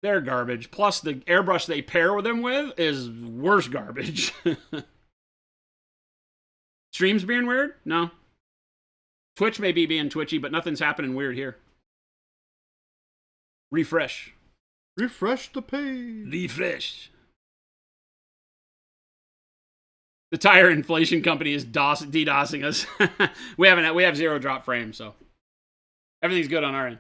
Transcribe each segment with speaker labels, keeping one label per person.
Speaker 1: They're garbage. Plus, the airbrush they pair with them with is worse garbage. Streams being weird? No. Twitch may be being twitchy, but nothing's happening weird here. Refresh.
Speaker 2: Refresh the page.
Speaker 1: Refresh. The tire inflation company is DDoSing us. we have 0 drop frames, so everything's good on our end.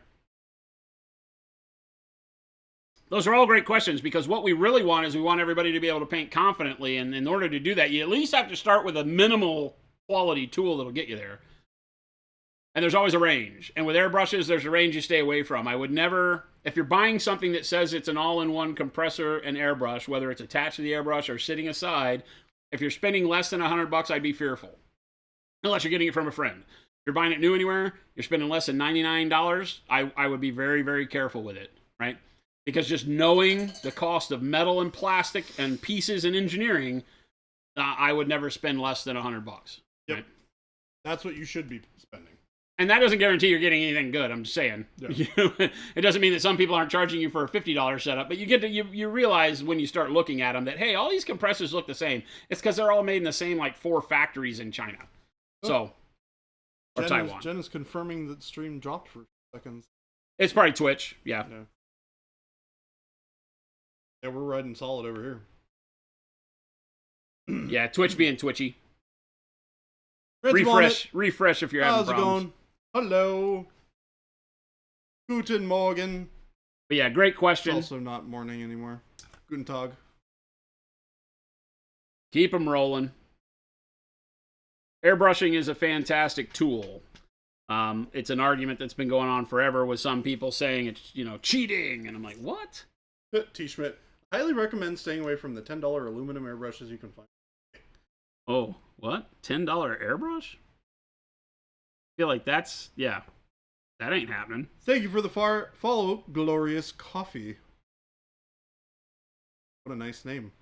Speaker 1: Those are all great questions, because what we really want is we want everybody to be able to paint confidently, and in order to do that, you at least have to start with a minimal quality tool that'll get you there. And there's always a range. And with airbrushes, there's a range you stay away from. I would never, if you're buying something that says it's an all-in-one compressor and airbrush, whether it's attached to the airbrush or sitting aside, if you're spending less than $100, I'd be fearful. Unless you're getting it from a friend. If you're buying it new anywhere, you're spending less than $99, I would be very, very careful with it, right? Because just knowing the cost of metal and plastic and pieces and engineering, I would never spend less than $100.
Speaker 2: Yep.
Speaker 1: Right?
Speaker 2: That's what you should be spending.
Speaker 1: And that doesn't guarantee you're getting anything good. I'm just saying. Yeah. It doesn't mean that some people aren't charging you for a $50 setup, but you realize when you start looking at them that, hey, all these compressors look the same. It's because they're all made in the same 4 factories in China. So, or Taiwan.
Speaker 2: Jen is confirming that stream dropped for seconds.
Speaker 1: It's probably Twitch. Yeah.
Speaker 2: Yeah, we're riding solid over here.
Speaker 1: Yeah, Twitch being twitchy.
Speaker 2: Red's
Speaker 1: Refresh if you're having problems.
Speaker 2: How's it going? Hello. Guten Morgen.
Speaker 1: But yeah, great question.
Speaker 2: It's also not morning anymore. Guten Tag.
Speaker 1: Keep them rolling. Airbrushing is a fantastic tool. It's an argument that's been going on forever with some people saying it's, cheating. And I'm like, what?
Speaker 2: T. Schmidt. Highly recommend staying away from the $10 aluminum airbrushes you can find.
Speaker 1: Oh, what? $10 airbrush? I feel like that ain't happening.
Speaker 2: Thank you for the follow, Glorious Coffee. What a nice name.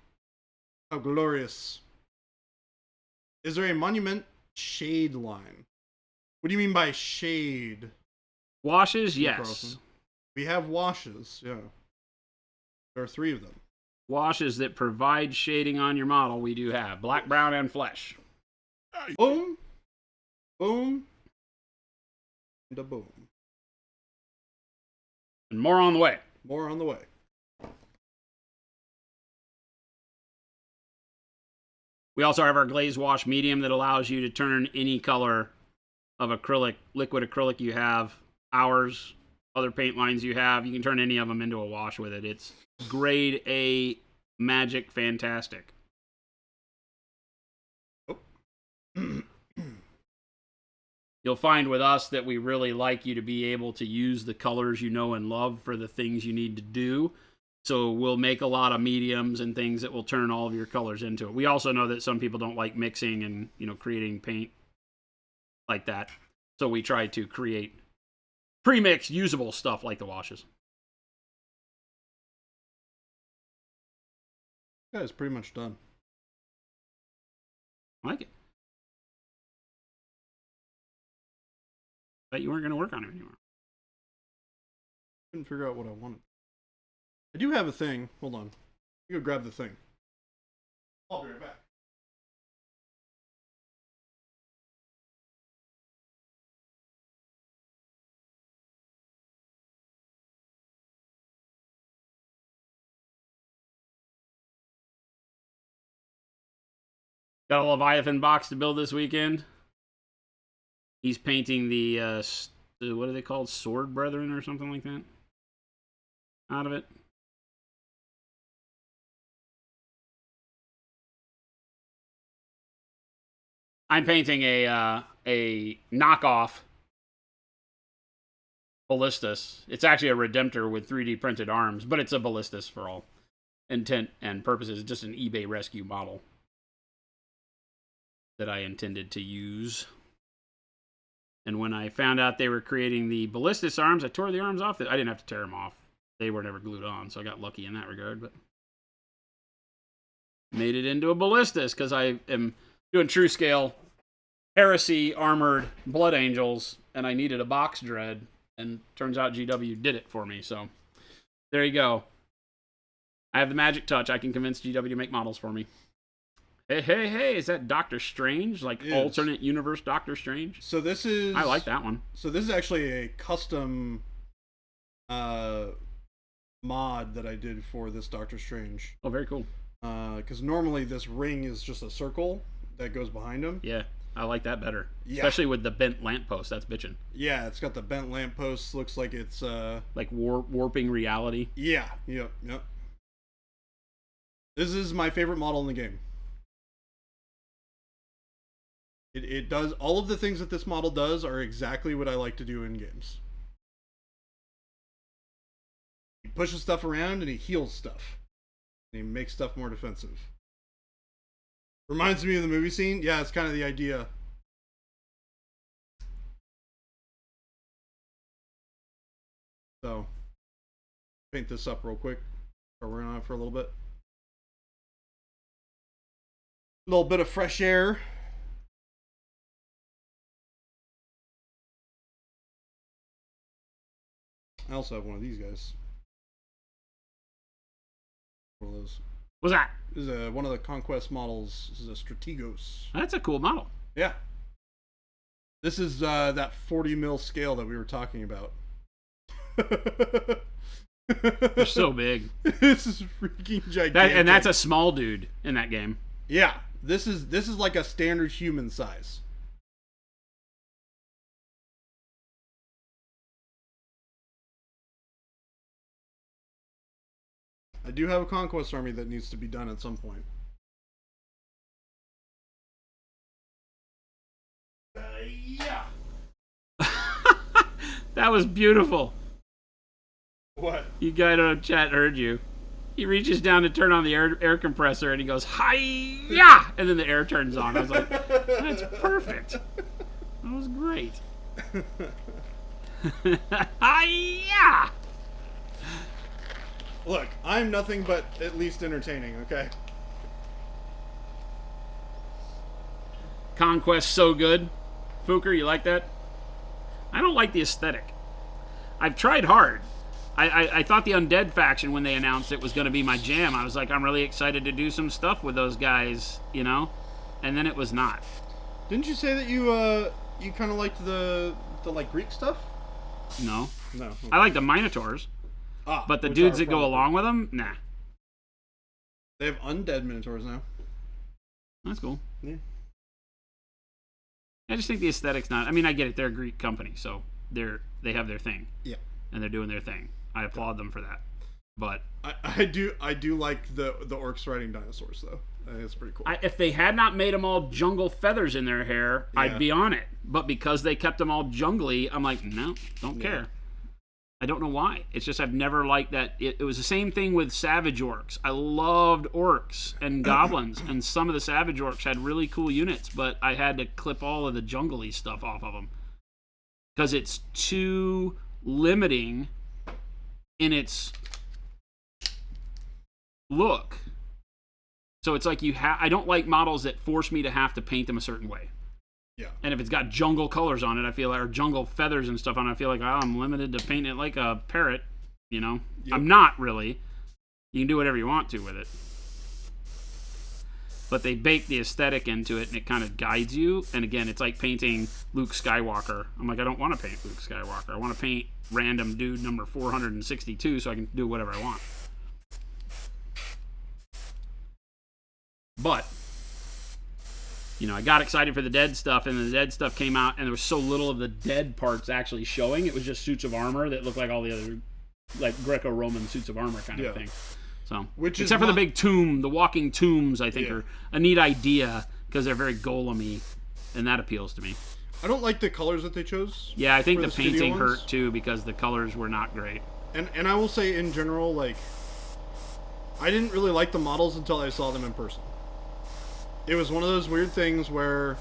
Speaker 2: How glorious. Is there a monument shade line? What do you mean by shade?
Speaker 1: Washes, yes.
Speaker 2: Carlson? We have washes, yeah. There are 3 of them.
Speaker 1: Washes that provide shading on your model, we do have. Black, brown, and flesh.
Speaker 2: Boom. Boom. And a boom.
Speaker 1: And more on the way.
Speaker 2: More on the way.
Speaker 1: We also have our glaze wash medium that allows you to turn any color of liquid acrylic you have, ours, other paint lines you have. You can turn any of them into a wash with it. It's grade A magic fantastic.
Speaker 2: Oh.
Speaker 1: You'll find with us that we really like you to be able to use the colors you know and love for the things you need to do. So we'll make a lot of mediums and things that will turn all of your colors into it. We also know that some people don't like mixing and, creating paint like that. So we try to create pre-mixed usable stuff like the washes.
Speaker 2: That is pretty much done.
Speaker 1: I like it. Bet you weren't going to work on it anymore.
Speaker 2: Couldn't figure out what I wanted. I do have a thing. Hold on. You go grab the thing. I'll be right back.
Speaker 1: Got a Leviathan box to build this weekend. He's painting the what are they called? Sword Brethren or something like that? Out of it. I'm painting a knockoff ballistas. It's actually a Redemptor with 3D printed arms, but it's a ballistas for all intent and purposes. It's just an eBay rescue model that I intended to use. And when I found out they were creating the ballistas arms, I tore the arms off. I didn't have to tear them off. They were never glued on, so I got lucky in that regard. But made it into a ballistas because I am doing true scale heresy armored blood angels, and I needed a box dread, and turns out GW did it for me. So there you go. I have the magic touch. I can convince GW to make models for me. Hey, is that Doctor Strange? Like alternate universe Doctor Strange?
Speaker 2: So this is...
Speaker 1: I like that one.
Speaker 2: So this is actually a custom mod that I did for this Doctor Strange.
Speaker 1: Oh, very cool.
Speaker 2: Because normally this ring is just a circle that goes behind him.
Speaker 1: Yeah, I like that better.
Speaker 2: Yeah. Especially
Speaker 1: Especially with the bent lamppost. That's bitchin'.
Speaker 2: Yeah, it's got the bent lamppost. Looks like it's...
Speaker 1: like warping reality.
Speaker 2: Yeah, yep. This is my favorite model in the game. It does... All of the things that this model does are exactly what I like to do in games. He pushes stuff around and he heals stuff. And he makes stuff more defensive. Reminds me of the movie scene. Yeah, it's kind of the idea. So, paint this up real quick. Start working on it for a little bit. A little bit of fresh air. I also have one of these guys. One of those.
Speaker 1: What's that?
Speaker 2: This is one of the Conquest models. This is a Strategos.
Speaker 1: That's a cool model.
Speaker 2: Yeah. This is that 40 mil scale that we were talking about.
Speaker 1: They're so big.
Speaker 2: This is freaking gigantic.
Speaker 1: And that's a small dude in that game.
Speaker 2: Yeah. This is like a standard human size. I do have a Conquest army that needs to be done at some point. Yeah.
Speaker 1: That was beautiful.
Speaker 2: What?
Speaker 1: You guy on chat heard you. He reaches down to turn on the air compressor and he goes, hi-ya! And then the air turns on. I was like, that's perfect. That was great. Hi-ya!
Speaker 2: Look, I'm nothing but at least entertaining, okay?
Speaker 1: Conquest so good. Fooker, you like that? I don't like the aesthetic. I've tried hard. I thought the Undead faction, when they announced it, was going to be my jam. I was like, I'm really excited to do some stuff with those guys, you know? And then it was not.
Speaker 2: Didn't you say that you kind of liked the like Greek stuff?
Speaker 1: No.
Speaker 2: No. Okay.
Speaker 1: I like the Minotaurs. But the dudes that go along with them, nah.
Speaker 2: They have undead Minotaurs now.
Speaker 1: That's cool.
Speaker 2: Yeah.
Speaker 1: I just think the aesthetic's not... I mean, I get it. They're a Greek company, so they have their thing.
Speaker 2: Yeah.
Speaker 1: And they're doing their thing. I applaud them for that. But...
Speaker 2: I do like the orcs riding dinosaurs, though. I think it's pretty cool.
Speaker 1: If they had not made them all jungle feathers in their hair,
Speaker 2: Yeah.
Speaker 1: I'd be on it. But because they kept them all jungly, I'm like, no, don't care. I don't know why. It's just I've never liked that. It was the same thing with Savage Orcs. I loved orcs and goblins, and some of the Savage Orcs had really cool units, but I had to clip all of the jungly stuff off of them because it's too limiting in its look. So it's like I don't like models that force me to have to paint them a certain way.
Speaker 2: Yeah.
Speaker 1: And if it's got jungle colors on it, I feel like, or jungle feathers and stuff on it, I feel like, I'm limited to painting it like a parrot, you know? Yep. I'm not really. You can do whatever you want to with it. But they bake the aesthetic into it, and it kind of guides you. And again, it's like painting Luke Skywalker. I'm like, I don't want to paint Luke Skywalker. I want to paint random dude number 462 so I can do whatever I want. But... you know, I got excited for the dead stuff, and the dead stuff came out, and there was so little of the dead parts actually showing. It was just suits of armor that looked like all the other, like, Greco-Roman suits of armor kind of thing. So, except for the big tomb, the walking tombs, I think, are a neat idea, because they're very golem-y, and that appeals to me.
Speaker 2: I don't like the colors that they chose.
Speaker 1: Yeah, I think the painting hurt, too, because the colors were not great.
Speaker 2: And I will say, in general, like, I didn't really like the models until I saw them in person. It was one of those weird things where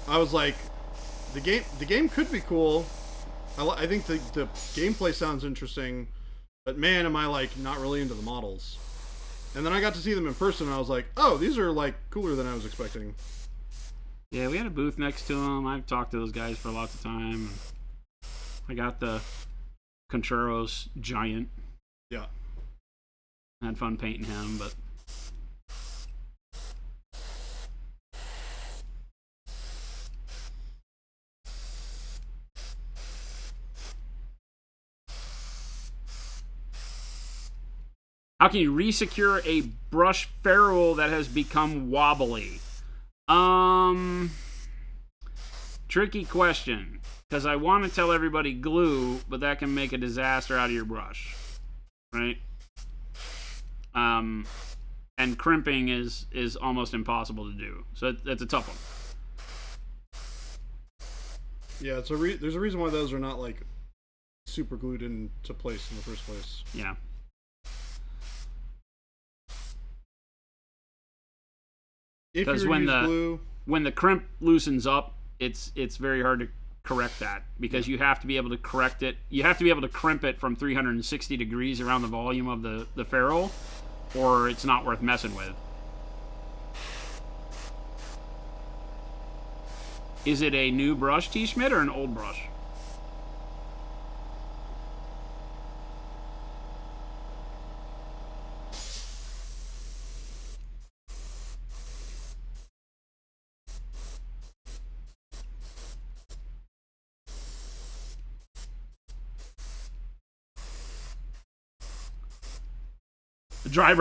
Speaker 2: I was like, the game could be cool. I think the gameplay sounds interesting, but man, am I like not really into the models. And then I got to see them in person, and I was like, oh, these are like cooler than I was expecting.
Speaker 1: Yeah, we had a booth next to them. I've talked to those guys for lots of time. I got the Contreras Giant.
Speaker 2: Yeah.
Speaker 1: I had fun painting him, but how can you resecure a brush ferrule that has become wobbly? Tricky question, because I want to tell everybody glue, but that can make a disaster out of your brush, right? And crimping is almost impossible to do, so that's a tough one.
Speaker 2: Yeah, there's a reason why those are not like super glued into place in the first place.
Speaker 1: Yeah.
Speaker 2: Because
Speaker 1: when
Speaker 2: glue,
Speaker 1: the crimp loosens up, it's very hard to correct that, because you have to be able to correct it. You have to be able to crimp it from 360 degrees around the volume of the ferrule, or it's not worth messing with. Is it a new brush, T. Schmidt, or an old brush? Dry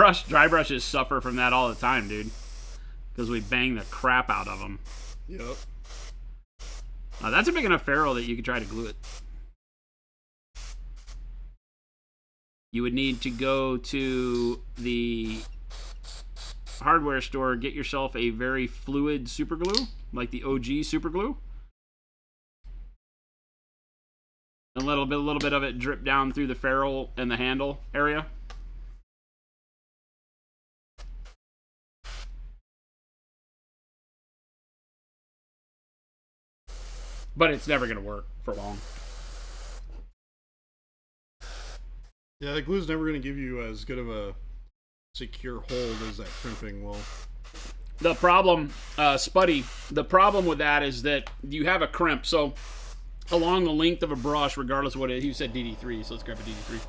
Speaker 1: brushes suffer from that all the time, dude, because we bang the crap out of them.
Speaker 2: Yep.
Speaker 1: That's a big enough ferrule that you could try to glue it. You would need to go to the hardware store, get yourself a very fluid super glue, like the OG super glue, a little bit of it drip down through the ferrule and the handle area. But it's never going to work for long.
Speaker 2: Yeah, the glue's never going to give you as good of a secure hold as that crimping will.
Speaker 1: The problem, Spuddy, the problem with that is that you have a crimp. So along the length of a brush, regardless of what it is, you said DD3, so let's grab a DD3.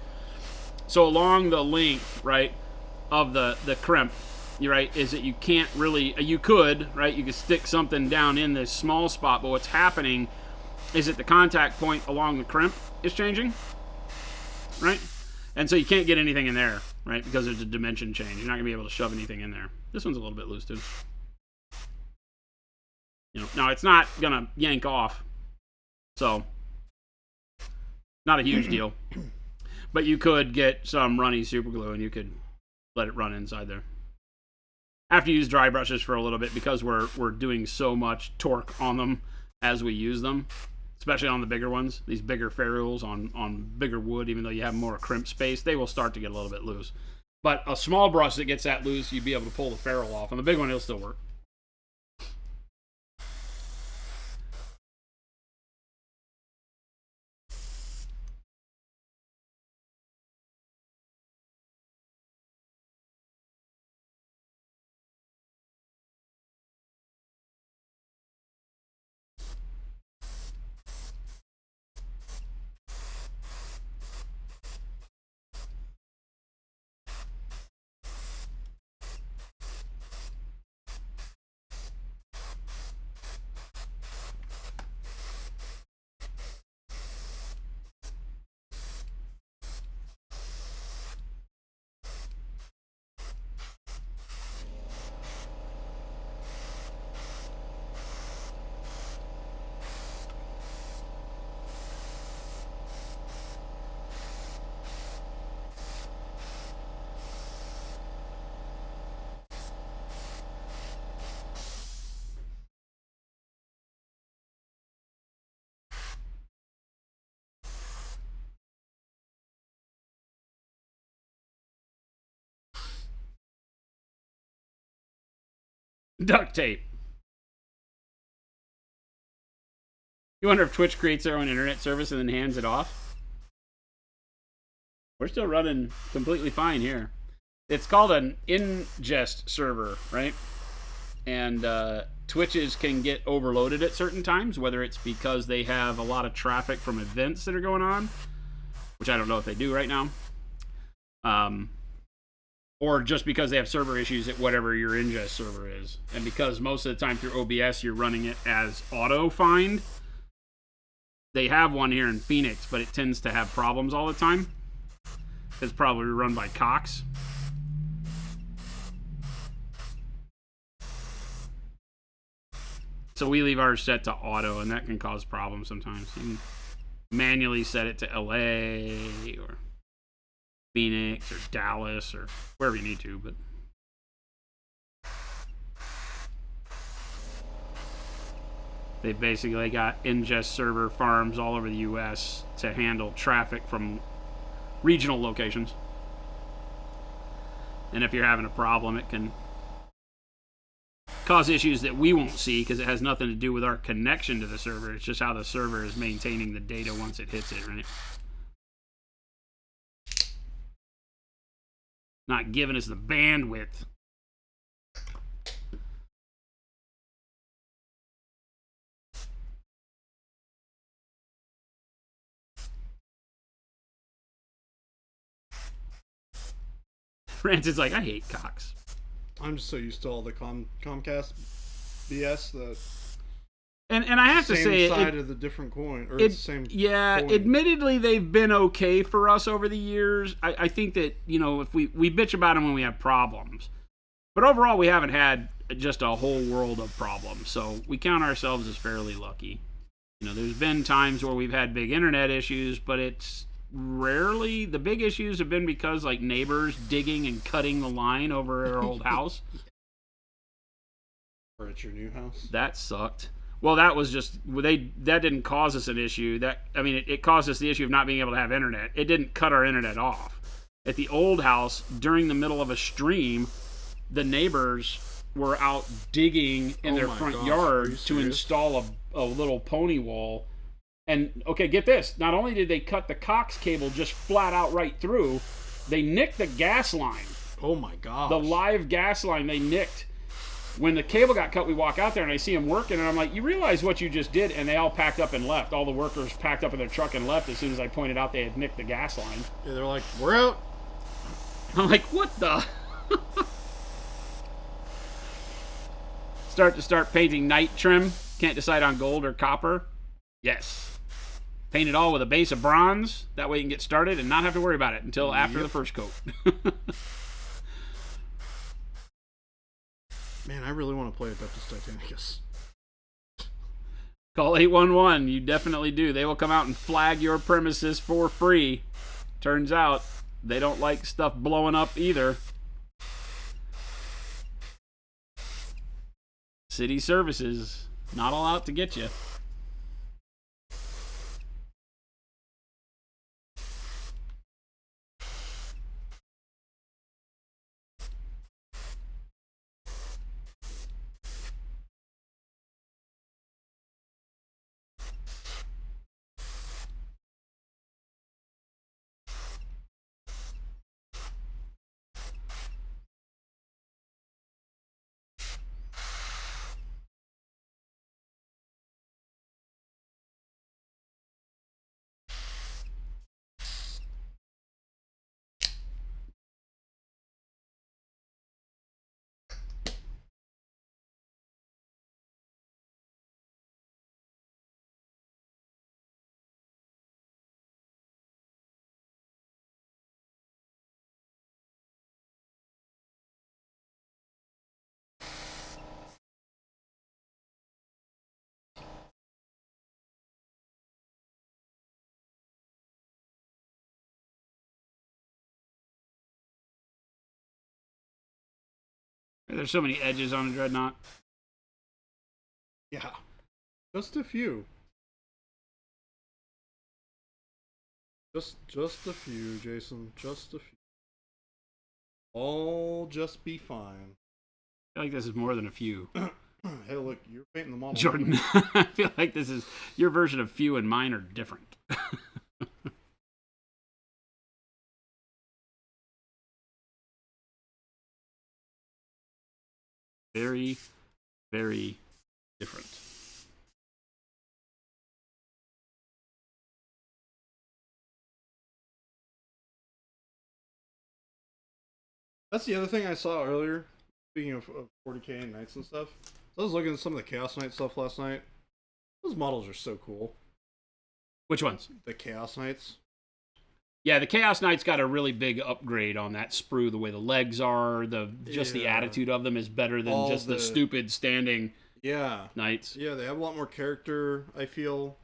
Speaker 1: So along the length, right, of the crimp, you're right, is that you can't really, you could stick something down in this small spot, but what's happening is that the contact point along the crimp is changing, right? And so you can't get anything in there, right, because there's a dimension change. You're not going to be able to shove anything in there. This one's a little bit loose, too. You know, now it's not going to yank off, so not a huge deal. But you could get some runny super glue and you could let it run inside there. I have to use dry brushes for a little bit because we're doing so much torque on them as we use them, especially on the bigger ones. These bigger ferrules on bigger wood, even though you have more crimp space, they will start to get a little bit loose. But a small brush that gets that loose, you'd be able to pull the ferrule off. On the big one, it'll still work. Duct tape. You wonder if Twitch creates their own internet service and then hands it off? We're still running completely fine here. It's called an ingest server, right? And Twitches can get overloaded at certain times, whether it's because they have a lot of traffic from events that are going on, which I don't know if they do right now. or just because they have server issues at whatever your ingest server is. And because most of the time through OBS you're running it as auto find, they have one here in Phoenix, but it tends to have problems all the time. It's probably run by Cox. So we leave ours set to auto, and that can cause problems sometimes. You can manually set it to LA or Phoenix or Dallas or wherever you need to, but they basically got ingest server farms all over the US to handle traffic from regional locations. And if you're having a problem, it can cause issues that we won't see because it has nothing to do with our connection to the server. It's just how the server is maintaining the data once it hits it, right? Not giving us the bandwidth. Rancid's like, I hate Cox.
Speaker 2: I'm just so used to all the Comcast BS that.
Speaker 1: And I have to say,
Speaker 2: same side of the different coin, or the same.
Speaker 1: Yeah,
Speaker 2: coin.
Speaker 1: Admittedly, they've been okay for us over the years. I think that, you know, if we bitch about them when we have problems, but overall we haven't had just a whole world of problems. So we count ourselves as fairly lucky. You know, there's been times where we've had big internet issues, but it's rarely, the big issues have been because like neighbors digging and cutting the line over our old house.
Speaker 2: Or at your new house.
Speaker 1: That sucked. Well, that was just that didn't cause us an issue. It caused us the issue of not being able to have internet. It didn't cut our internet off. At the old house, during the middle of a stream, the neighbors were out digging in their front yard to install a little pony wall. And okay, get this. Not only did they cut the Cox cable just flat out right through, they nicked the gas line.
Speaker 2: Oh my gosh.
Speaker 1: The live gas line they nicked. When the cable got cut, we walk out there and I see them working, and I'm like, you realize what you just did? And they all packed up and left. All the workers packed up in their truck and left as soon as I pointed out they had nicked the gas line.
Speaker 2: Yeah, they're like, we're out.
Speaker 1: I'm like, what the? Start painting night trim. Can't decide on gold or copper. Yes. Paint it all with a base of bronze. That way you can get started and not have to worry about it until after the first coat.
Speaker 2: Man, I really want to play Adeptus Titanicus.
Speaker 1: Call 811. You definitely do. They will come out and flag your premises for free. Turns out they don't like stuff blowing up either. City services, not all out to get you. There's so many edges on a dreadnought.
Speaker 2: Yeah. Just a few. Just a few, Jason. Just a few. All just be fine.
Speaker 1: I feel like this is more than a few.
Speaker 2: Hey, look, you're painting the model.
Speaker 1: Jordan, I feel like this is your version of few and mine are different. Very, very different.
Speaker 2: That's the other thing I saw earlier. Speaking of 40k and knights and stuff, so I was looking at some of the Chaos Knight stuff last night. Those models are so cool.
Speaker 1: Which ones?
Speaker 2: The Chaos Knights.
Speaker 1: Yeah, the Chaos Knight's got a really big upgrade on that sprue. The way the legs are, the attitude of them is better than all just the stupid standing knights.
Speaker 2: Yeah, they have a lot more character, I feel.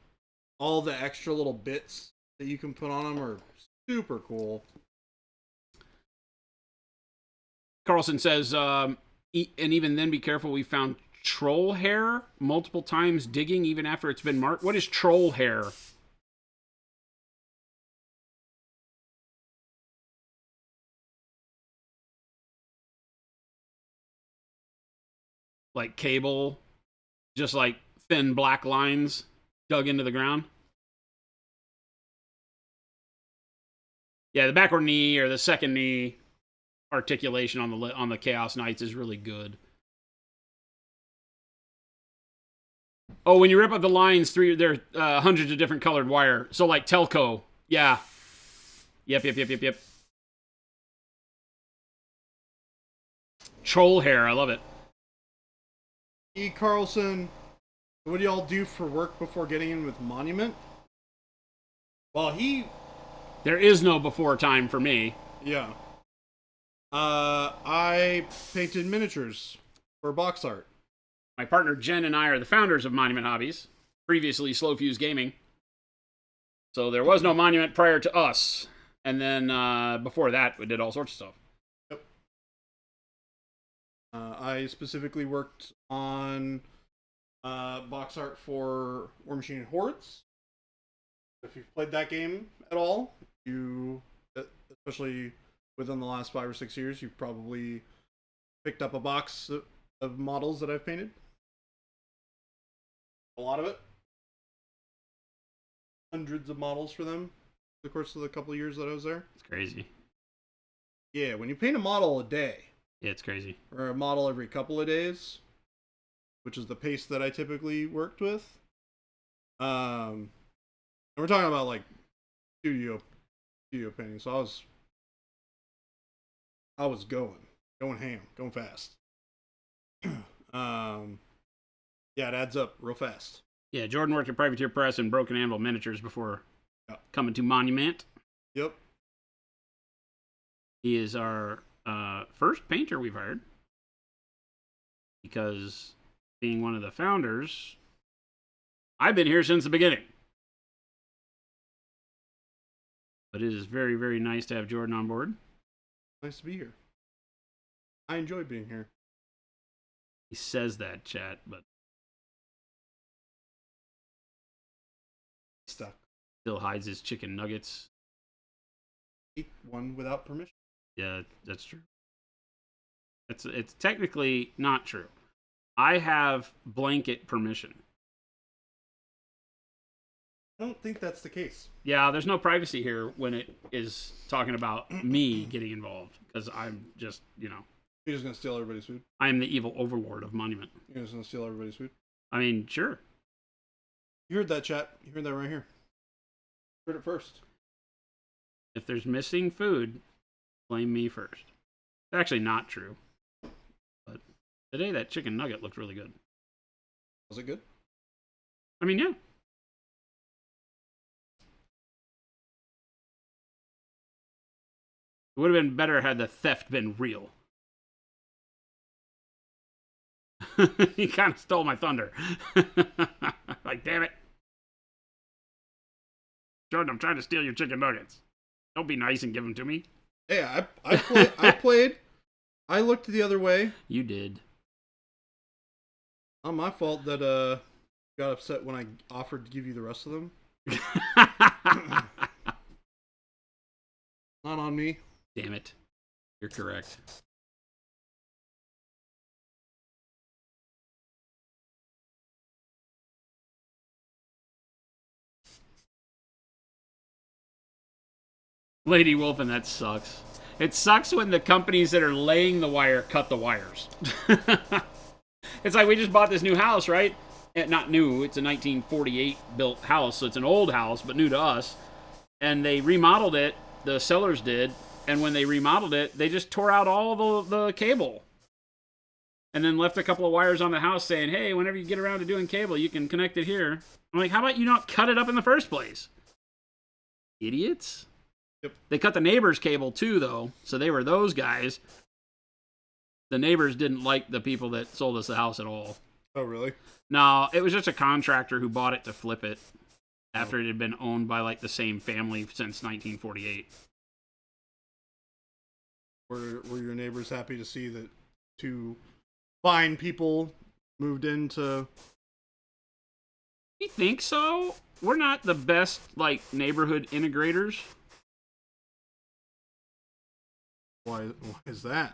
Speaker 2: All the extra little bits that you can put on them are super cool.
Speaker 1: Carlson says, and even then be careful, we found troll hair multiple times digging even after it's been marked. What is troll hair? Like cable, just like thin black lines dug into the ground. Yeah, the backward knee or the second knee articulation on the Chaos Knights is really good. Oh, when you rip up the lines, there are hundreds of different colored wire. So like Telco, yeah. Yep. Troll hair, I love it.
Speaker 2: E. Carlson, what do y'all do for work before getting in with Monument? Well,
Speaker 1: there is no before time for me.
Speaker 2: Yeah. I painted miniatures for box art.
Speaker 1: My partner Jen and I are the founders of Monument Hobbies, previously Slow Fuse Gaming. So there was no Monument prior to us. And then before that, we did all sorts of stuff.
Speaker 2: Yep. I specifically worked on box art for War Machine and Hordes. If you've played that game at all, especially within the last 5 or 6 years, you've probably picked up a box of models that I've painted. A lot of it. Hundreds of models for them over the course of the couple of years that I was there.
Speaker 1: It's crazy.
Speaker 2: Yeah, when you paint a model a day.
Speaker 1: Yeah, it's crazy.
Speaker 2: Or a model every couple of days, which is the pace that I typically worked with. And we're talking about like studio painting, so I was going ham, going fast. Yeah, it adds up real fast.
Speaker 1: Yeah, Jordan worked at Privateer Press and Broken Anvil Miniatures before coming to Monument.
Speaker 2: Yep.
Speaker 1: He is our first painter we've hired. Because being one of the founders, I've been here since the beginning. But it is very, very nice to have Jordan on board.
Speaker 2: Nice to be here. I enjoy being here.
Speaker 1: He says that, chat, but
Speaker 2: stuff.
Speaker 1: Still hides his chicken nuggets.
Speaker 2: Eat one without permission.
Speaker 1: Yeah, that's true. It's technically not true. I have blanket permission.
Speaker 2: I don't think that's the case.
Speaker 1: Yeah, there's no privacy here when it is talking about me getting involved, because I'm just,
Speaker 2: You're just going to steal everybody's food?
Speaker 1: I am the evil overlord of Monument.
Speaker 2: You're just going to steal everybody's food?
Speaker 1: I mean, sure.
Speaker 2: You heard that, chat. You heard that right here. You heard it first.
Speaker 1: If there's missing food, blame me first. It's actually not true. But today that chicken nugget looked really good.
Speaker 2: Was it good?
Speaker 1: I mean, yeah. It would have been better had the theft been real. He kind of stole my thunder. Like, damn it. Jordan, I'm trying to steal your chicken nuggets. Don't be nice and give them to me.
Speaker 2: Hey, I played. I looked the other way.
Speaker 1: You did.
Speaker 2: Not my fault that you got upset when I offered to give you the rest of them. Not on me.
Speaker 1: Damn it. You're correct. Lady Wolfen, that sucks. It sucks when the companies that are laying the wire cut the wires. It's like we just bought this new house, right? Not new, it's a 1948 built house, so it's an old house, but new to us. And they remodeled it, the sellers did, And when they remodeled it, they just tore out all the cable. And then left a couple of wires on the house saying, hey, whenever you get around to doing cable, you can connect it here. I'm like, how about you not cut it up in the first place? Idiots.
Speaker 2: Yep.
Speaker 1: They cut the neighbor's cable too, though. So they were those guys. The neighbors didn't like the people that sold us the house at all.
Speaker 2: Oh, really?
Speaker 1: No, it was just a contractor who bought it to flip it after it had been owned by like the same family since 1948.
Speaker 2: Were your neighbors happy to see that two fine people moved into?
Speaker 1: You think so? We're not the best like neighborhood integrators.
Speaker 2: Why is that?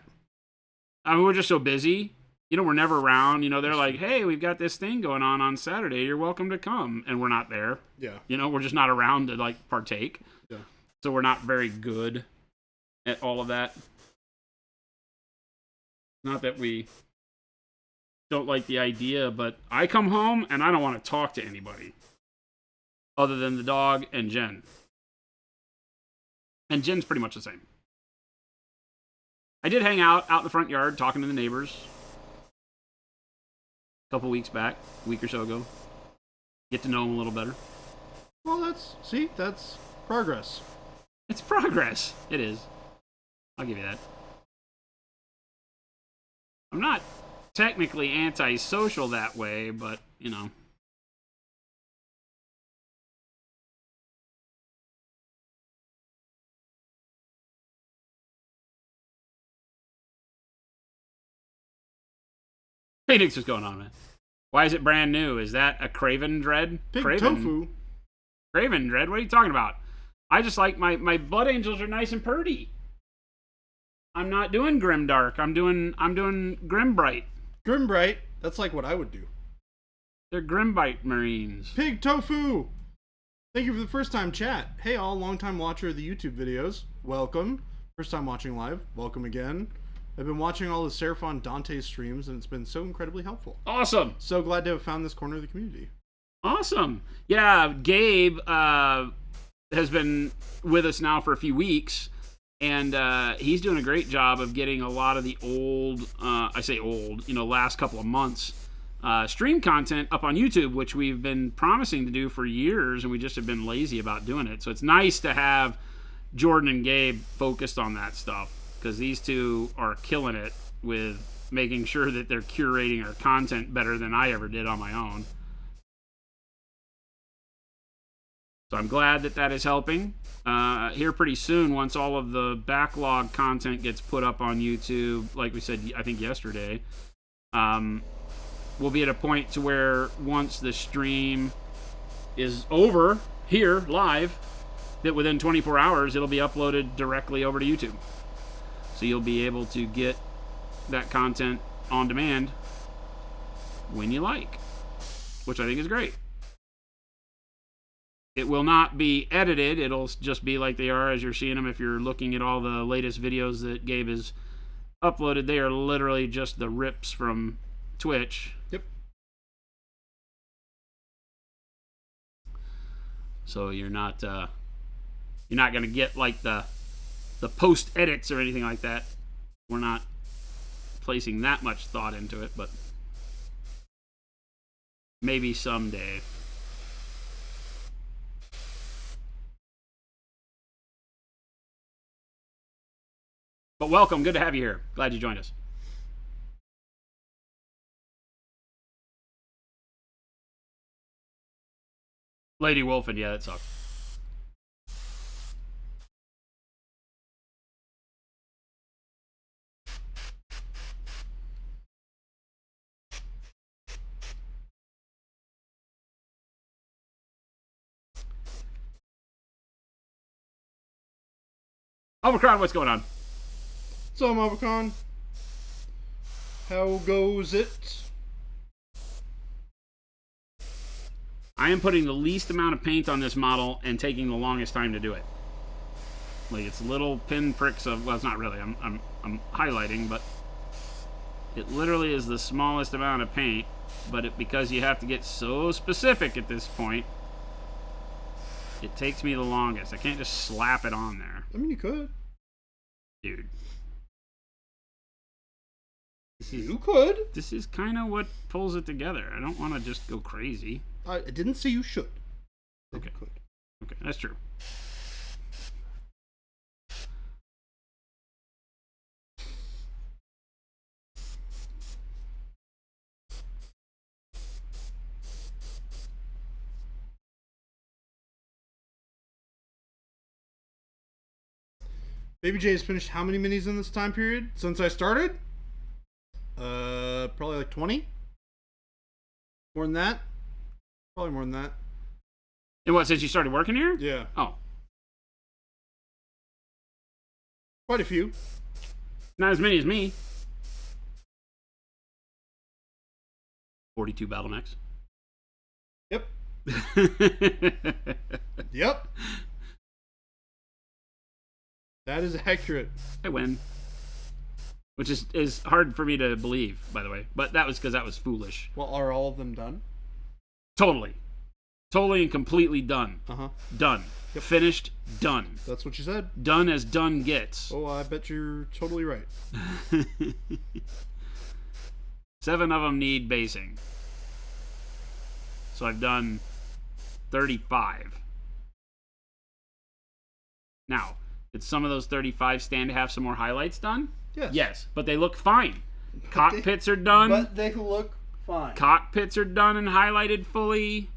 Speaker 1: I mean, we're just so busy. We're never around. They're like, hey, we've got this thing going on Saturday. You're welcome to come. And we're not there.
Speaker 2: Yeah.
Speaker 1: We're just not around to, like, partake.
Speaker 2: Yeah.
Speaker 1: So we're not very good at all of that. Not that we don't like the idea, but I come home and I don't want to talk to anybody other than the dog and Jen. And Jen's pretty much the same. I did hang out in the front yard talking to the neighbors a couple weeks back, a week or so ago. Get to know them a little better.
Speaker 2: Well, that's progress.
Speaker 1: It's progress. It is. I'll give you that. I'm not technically antisocial that way, but, Phoenix, what's going on, man? Why is it brand new? Is that a Craven Dread?
Speaker 2: Pig
Speaker 1: Craven.
Speaker 2: tofu.
Speaker 1: Craven Dread? What are you talking about? I just like my Blood Angels are nice and purty. I'm not doing Grimdark. I'm doing Grimbright.
Speaker 2: Grimbright. That's like what I would do.
Speaker 1: They're Grimbite Marines.
Speaker 2: Pig tofu. Thank you for the first time chat. Hey all, long time watcher of the YouTube videos. Welcome. First time watching live. Welcome again. I've been watching all the Seraphon Dante streams, and it's been so incredibly helpful.
Speaker 1: Awesome.
Speaker 2: So glad to have found this corner of the community.
Speaker 1: Awesome. Yeah, Gabe has been with us now for a few weeks, and he's doing a great job of getting a lot of the old, I say old, last couple of months, stream content up on YouTube, which we've been promising to do for years, and we just have been lazy about doing it. So it's nice to have Jordan and Gabe focused on that stuff, because these two are killing it with making sure that they're curating our content better than I ever did on my own. So I'm glad that is helping. Here pretty soon, once all of the backlog content gets put up on YouTube, like we said, I think yesterday, we'll be at a point to where once the stream is over here live, that within 24 hours it'll be uploaded directly over to YouTube. So you'll be able to get that content on demand when you like, which I think is great. It will not be edited. It'll just be like they are as you're seeing them. If you're looking at all the latest videos that Gabe has uploaded, they are literally just the rips from Twitch.
Speaker 2: Yep.
Speaker 1: So you're not going to get like the post edits or anything like that. We're not placing that much thought into it, but maybe someday. But welcome, good to have you here. Glad you joined us. Lady Wolfen, yeah, that sucks. Omicron, what's going on?
Speaker 2: So, Mobicon, how goes it?
Speaker 1: I am putting the least amount of paint on this model and taking the longest time to do it. Like, it's little pin pricks of, well, it's not really, I'm highlighting, but it literally is the smallest amount of paint, but because you have to get so specific at this point, it takes me the longest. I can't just slap it on there.
Speaker 2: I mean, you could.
Speaker 1: Dude.
Speaker 2: You could.
Speaker 1: This is kind of what pulls it together. I don't want to just go crazy.
Speaker 2: I didn't say you should.
Speaker 1: Okay.
Speaker 2: You could.
Speaker 1: Okay, that's true.
Speaker 2: Baby J has finished how many minis in this time period since I started? Probably like 20. More than that? Probably more than that.
Speaker 1: And what, since you started working here?
Speaker 2: Yeah.
Speaker 1: Oh.
Speaker 2: Quite a few.
Speaker 1: Not as many as me. 42 bottlenecks.
Speaker 2: Yep. Yep. That is accurate.
Speaker 1: I win. Which is hard for me to believe, by the way. But that was because that was foolish.
Speaker 2: Well, are all of them done?
Speaker 1: Totally. Totally and completely done.
Speaker 2: Uh-huh.
Speaker 1: Done.
Speaker 2: Yep.
Speaker 1: Finished. Done.
Speaker 2: That's what you said.
Speaker 1: Done as done gets.
Speaker 2: Oh, I bet you're totally right.
Speaker 1: 7 of them need basing. So I've done 35. Now, did some of those 35 stand to have some more highlights done?
Speaker 2: Yes.
Speaker 1: Yes, but they look fine. Cockpits are done.
Speaker 2: But they look fine.
Speaker 1: Cockpits are done and highlighted fully.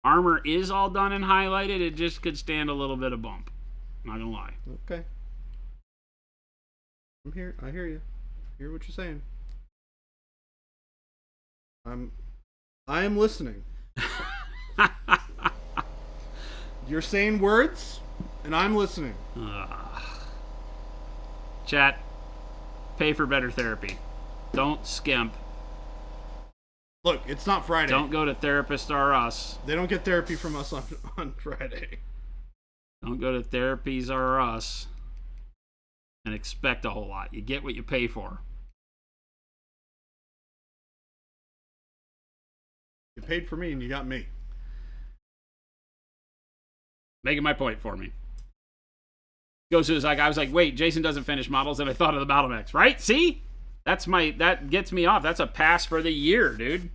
Speaker 1: Armor is all done and highlighted. It just could stand a little bit of bump. Not gonna lie.
Speaker 2: Okay. I'm here. I hear you. Hear what you're saying. I am listening. You're saying words, and I'm listening.
Speaker 1: Chat, pay for better therapy. Don't skimp.
Speaker 2: Look, it's not Friday.
Speaker 1: Don't go to Therapist R Us.
Speaker 2: They don't get therapy from us on Friday.
Speaker 1: Don't go to Therapies R Us and expect a whole lot. You get what you pay for.
Speaker 2: You paid for me and you got me.
Speaker 1: Making my point for me. Goes to his like, I was like, wait, Jason doesn't finish models, and I thought of the bottlenecks, right? See? That gets me off. That's a pass for the year, dude.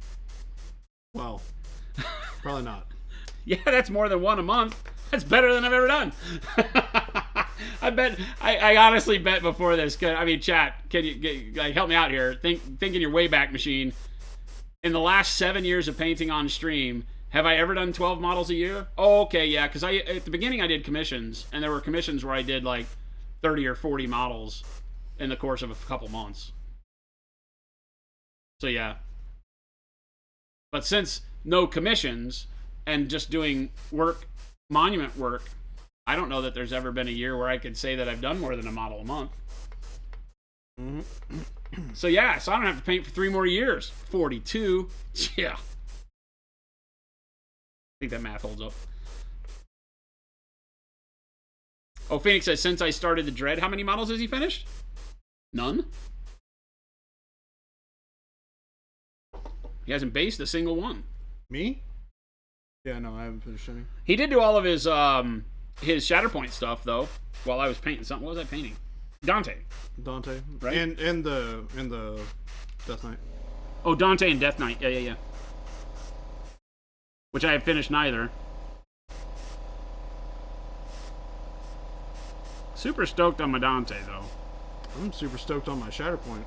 Speaker 2: Well, probably not.
Speaker 1: Yeah, that's more than one a month. That's better than I've ever done. I honestly bet before this. I mean, chat, can you help me out here? Think in your Wayback Machine. In the last 7 years of painting on stream, have I ever done 12 models a year? Oh, okay, yeah, because at the beginning I did commissions, and there were commissions where I did like 30 or 40 models in the course of a couple months. So yeah. But since no commissions and just doing work, monument work, I don't know that there's ever been a year where I could say that I've done more than a model a month.
Speaker 2: Mm-hmm.
Speaker 1: So yeah, so I don't have to paint for 3 more years. 42. Yeah. I think that math holds up. Oh, Phoenix says, since I started the Dread, how many models has he finished? None. He hasn't based a single one.
Speaker 2: Me? Yeah, no, I haven't finished any.
Speaker 1: He did do all of his Shatterpoint stuff though, while I was painting something. What was I painting? Dante,
Speaker 2: right? And the Death Knight.
Speaker 1: Oh, Dante and Death Knight. Yeah. Which I have finished neither. Super stoked on my Dante though.
Speaker 2: I'm super stoked on my Shatterpoint.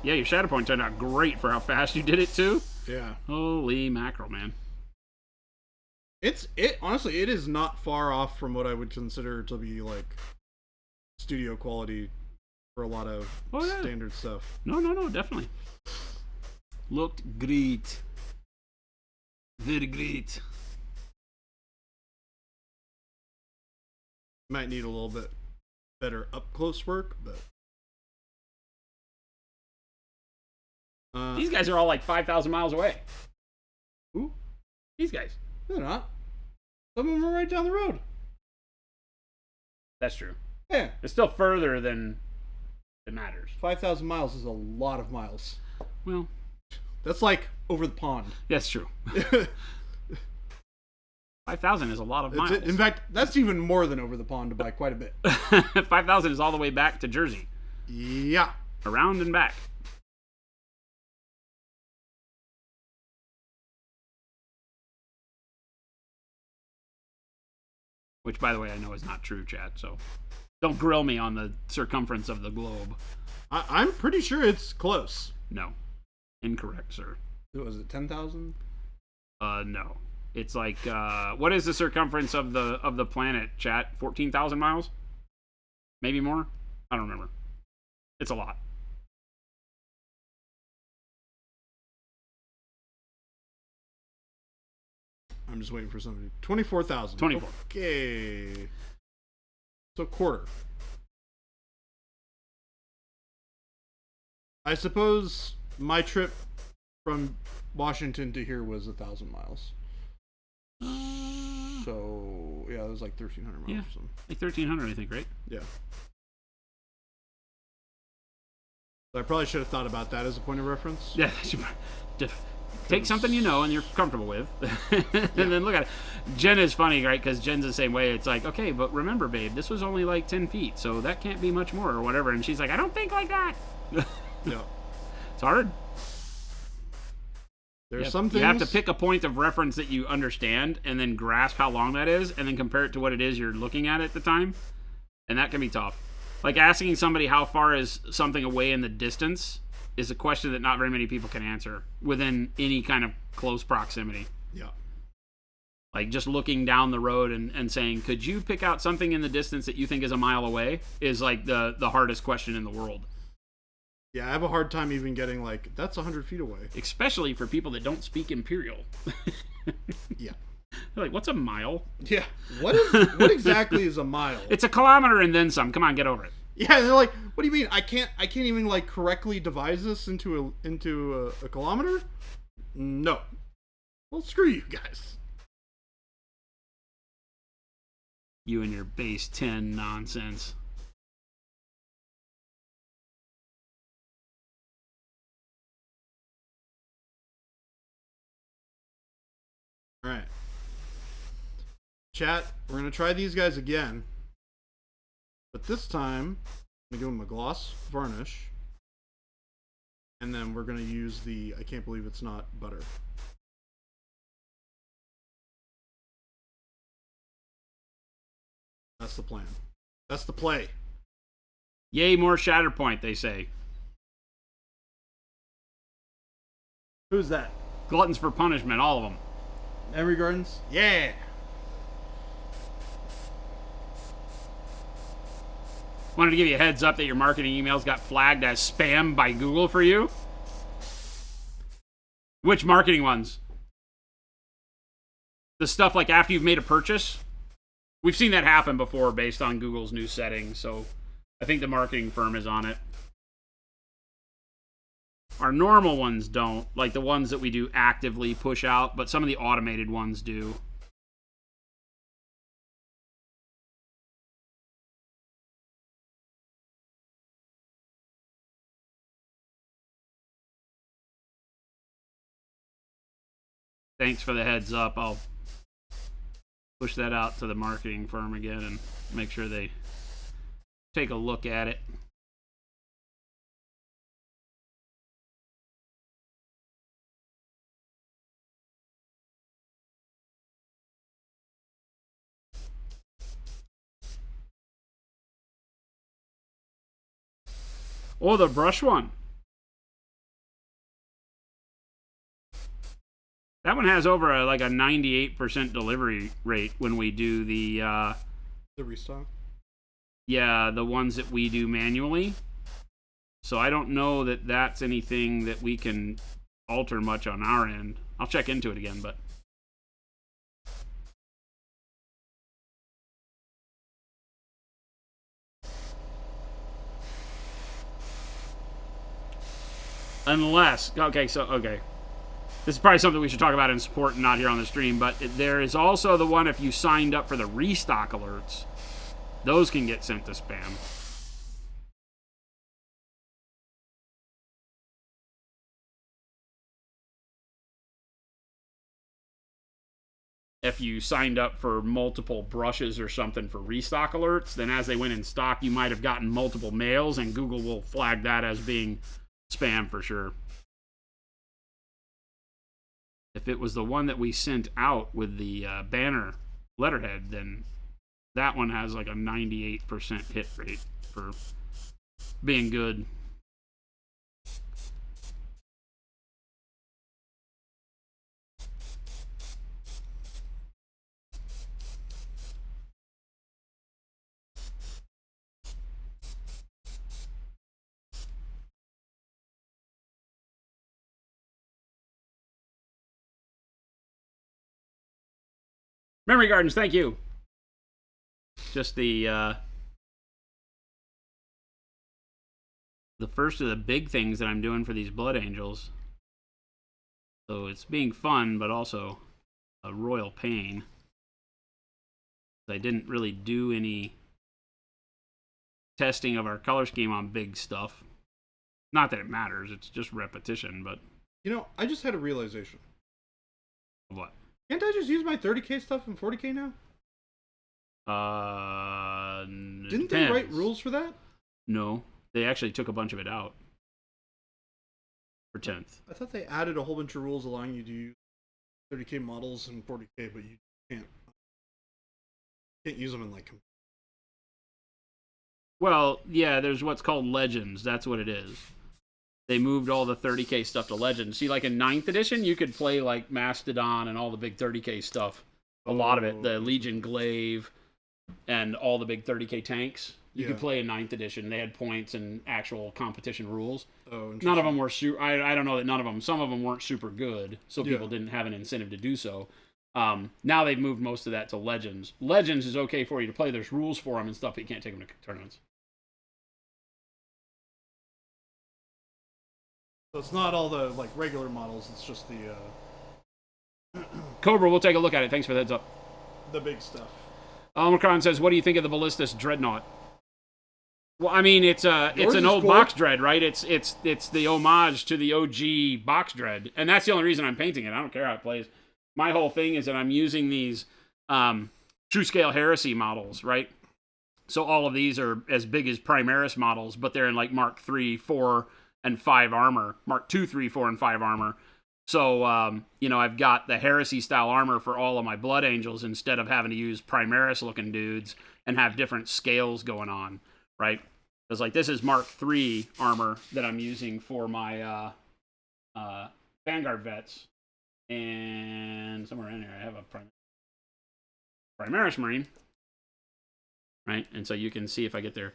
Speaker 1: Yeah, your Shatterpoint turned out great for how fast you did it too.
Speaker 2: Yeah.
Speaker 1: Holy mackerel, man.
Speaker 2: Honestly, it is not far off from what I would consider to be like studio quality for a lot of standard stuff.
Speaker 1: No, definitely. Looked great. Very great.
Speaker 2: Might need a little bit better up close work, but
Speaker 1: these guys are all like 5,000 miles away.
Speaker 2: Who?
Speaker 1: These guys.
Speaker 2: They're not. Some of them are right down the road.
Speaker 1: That's true.
Speaker 2: Yeah.
Speaker 1: It's still further than it matters.
Speaker 2: 5,000 miles is a lot of miles.
Speaker 1: Well,
Speaker 2: that's like over the pond.
Speaker 1: that's true. 5,000 is a lot of miles.
Speaker 2: In fact, that's even more than over the pond by quite a bit.
Speaker 1: 5,000 is all the way back to Jersey.
Speaker 2: Yeah.
Speaker 1: Around and back. Which, by the way, I know is not true, chat, so don't grill me on the circumference of the globe.
Speaker 2: I'm pretty sure it's close.
Speaker 1: No. Incorrect, sir.
Speaker 2: What was it, 10,000?
Speaker 1: No. It's like, what is the circumference of the planet, chat? 14,000 miles? Maybe more? I don't remember. It's a lot.
Speaker 2: I'm just waiting for somebody. 24,000.
Speaker 1: 24.
Speaker 2: Okay. So quarter. I suppose my trip from Washington to here was 1,000 miles. So yeah, it was like 1,300 miles or something.
Speaker 1: Like 1,300, I think, right?
Speaker 2: Yeah. So I probably should have thought about that as a point of reference.
Speaker 1: Yeah. Take something you know and you're comfortable with, and then look at it. Jen is funny, right? Because Jen's the same way. It's like, okay, but remember, babe, this was only like 10 feet, so that can't be much more or whatever. And she's like, I don't think like that.
Speaker 2: No.
Speaker 1: It's hard.
Speaker 2: There's some things
Speaker 1: you have to pick a point of reference that you understand and then grasp how long that is and then compare it to what it is you're looking at the time. And that can be tough. Like asking somebody how far is something away in the distance is a question that not very many people can answer within any kind of close proximity.
Speaker 2: Yeah.
Speaker 1: Like just looking down the road and saying, could you pick out something in the distance that you think is a mile away is like the hardest question in the world.
Speaker 2: Yeah, I have a hard time even getting like, that's 100 feet away.
Speaker 1: Especially for people that don't speak Imperial.
Speaker 2: Yeah.
Speaker 1: They're like, what's a mile?
Speaker 2: Yeah. What exactly is a mile?
Speaker 1: It's a kilometer and then some. Come on, get over it.
Speaker 2: Yeah, and they're like, what do you mean? I can't even like correctly devise this into a kilometer? No. Well, screw you guys.
Speaker 1: You and your base 10 nonsense.
Speaker 2: All right. Chat, we're going to try these guys again. But this time, I'm going to give them a gloss varnish. And then we're going to use the, I can't believe it's not butter. That's the plan. That's the play.
Speaker 1: Yay, more Shatterpoint, they say.
Speaker 2: Who's that?
Speaker 1: Gluttons for punishment, all of them.
Speaker 2: Emery Gardens? Yeah.
Speaker 1: Wanted to give you a heads up that your marketing emails got flagged as spam by Google for you. Which marketing ones? The stuff like after you've made a purchase? We've seen that happen before based on Google's new settings, so I think the marketing firm is on it. Our normal ones don't, like the ones that we do actively push out, but some of the automated ones do. Thanks for the heads up. I'll push that out to the marketing firm again and make sure they take a look at it. Oh, the brush one. That one has over a 98% delivery rate when we do the
Speaker 2: restock?
Speaker 1: Yeah, the ones that we do manually. So I don't know that that's anything that we can alter much on our end. I'll check into it again, but unless, okay. This is probably something we should talk about in support and not here on the stream, but there is also the one if you signed up for the restock alerts. Those can get sent to spam. if you signed up for multiple brushes or something for restock alerts, then as they went in stock, you might have gotten multiple mails, and Google will flag that as being spam for sure. If it was the one that we sent out with the banner letterhead, then that one has like a 98% hit rate for being good. Memory Gardens, thank you. Just the first of the big things that I'm doing for these Blood Angels. So it's being fun, but also a royal pain. I didn't really do any testing of our color scheme on big stuff. Not that it matters, it's just repetition, but...
Speaker 2: You know, I just had a realization.
Speaker 1: What?
Speaker 2: Can't I just use my 30K stuff in 40K now? Didn't they write rules for that?
Speaker 1: No. They actually took a bunch of it out. For 10th.
Speaker 2: I thought they added a whole bunch of rules allowing you to use 30K models in 40K, but you can't use them in, like...
Speaker 1: Well, yeah, there's what's called Legends. That's what it is. They moved all the 30K stuff to Legends. See, like in 9th edition, you could play like Mastodon and all the big 30K stuff. A lot of it. The Legion Glaive and all the big 30K tanks. You could play in 9th edition. They had points and actual competition rules.
Speaker 2: Oh,
Speaker 1: none of them were super... I don't know that none of them... Some of them weren't super good, so people didn't have an incentive to do so. Now they've moved most of that to Legends. Legends is okay for you to play. There's rules for them and stuff, but you can't take them to tournaments.
Speaker 2: So it's not all the like regular models, it's just the
Speaker 1: Cobra, we'll take a look at it. Thanks for the heads up.
Speaker 2: The big stuff.
Speaker 1: Omicron says, what do you think of the Ballistus Dreadnought? Well, I mean, it's an old
Speaker 2: cool.
Speaker 1: box dread, right? It's the homage to the OG box dread, and that's the only reason I'm painting it. I don't care how it plays. My whole thing is that I'm using these true scale Heresy models, right? So all of these are as big as Primaris models, but they're in like Mark 3, 4, and 5 armor. Mark 2, 3, 4, and 5 armor. So, you know, I've got the Heresy style armor for all of my Blood Angels instead of having to use Primaris looking dudes and have different scales going on, right? Because like this is Mark 3 armor that I'm using for my Vanguard vets. And somewhere in here I have a Primaris Marine, right? And so you can see if I get their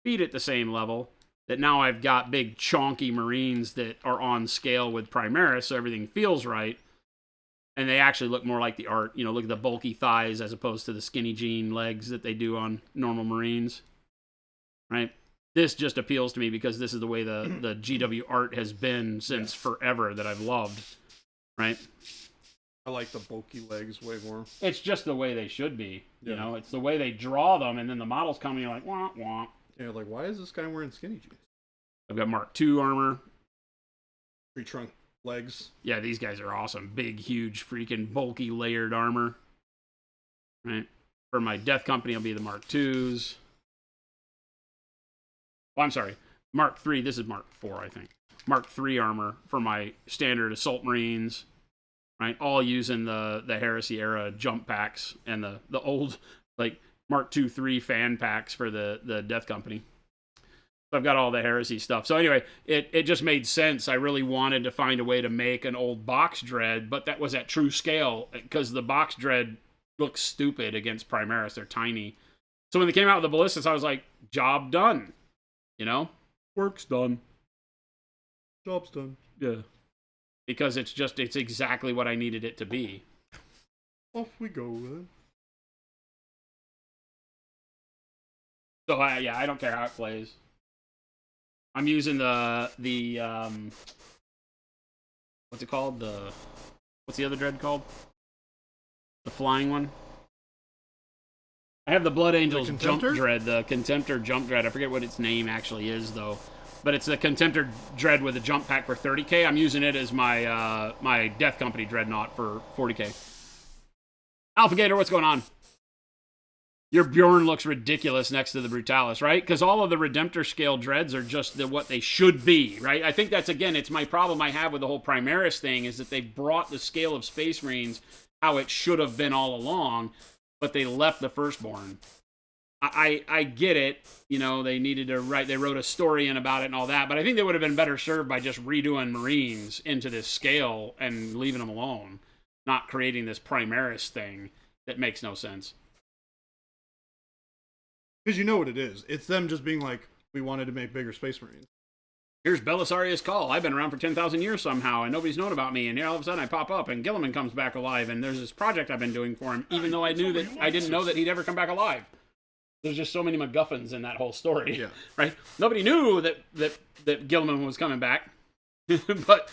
Speaker 1: feet at the same level, that now I've got big chonky Marines that are on scale with Primaris, so everything feels right. And they actually look more like the art. You know, look at the bulky thighs as opposed to the skinny jean legs that they do on normal Marines, right? This just appeals to me because this is the way the GW art has been since forever that I've loved, right?
Speaker 2: I like the bulky legs way more.
Speaker 1: It's just the way they should be, you know? It's the way they draw them, and then the models come and you're like, wah, wah.
Speaker 2: Yeah, like, why is this guy wearing skinny jeans?
Speaker 1: I've got Mark II armor.
Speaker 2: Tree trunk legs.
Speaker 1: Yeah, these guys are awesome. Big, huge, freaking bulky, layered armor. Right? For my Death Company, it'll be the Mark IIs. Oh, I'm sorry. Mark III. This is Mark IV, I think. Mark III armor for my standard Assault Marines. Right? All using the Heresy era jump packs and the old, like, Mark II, 3 fan packs for the Death Company. So I've got all the Heresy stuff. So anyway, it just made sense. I really wanted to find a way to make an old box dread, but that was at true scale because the box dread looks stupid against Primaris. They're tiny. So when they came out with the Ballistas, I was like, job done. You know? Work's done.
Speaker 2: Job's done.
Speaker 1: Yeah. Because it's exactly what I needed it to be.
Speaker 2: Off we go then.
Speaker 1: So yeah, I don't care how it plays. I'm using the what's it called? What's the other dread called? The flying one. I have the Blood Angels jump dread, the Contemptor jump dread. I forget what its name actually is though, but it's the Contemptor dread with a jump pack for 30K. I'm using it as my my Death Company dreadnought for 40K. Alpha what's going on? Your Bjorn looks ridiculous next to the Brutalis, right? Because all of the Redemptor scale dreads are just what they should be, right? I think that's, again, it's my problem I have with the whole Primaris thing, is that they brought the scale of Space Marines how it should have been all along, but they left the Firstborn. I get it, you know, they needed to write, they wrote a story in about it and all that, but I think they would have been better served by just redoing Marines into this scale and leaving them alone, not creating this Primaris thing that makes no sense.
Speaker 2: Because you know what it is. It's them just being like, we wanted to make bigger Space Marines.
Speaker 1: Here's Belisarius Call. I've been around for 10,000 years somehow, and nobody's known about me. And here all of a sudden I pop up, and Gilliman comes back alive, and there's this project I've been doing for him, even though I didn't know that he'd ever come back alive. There's just so many MacGuffins in that whole story,
Speaker 2: yeah.
Speaker 1: Right? Nobody knew that Gilliman was coming back. but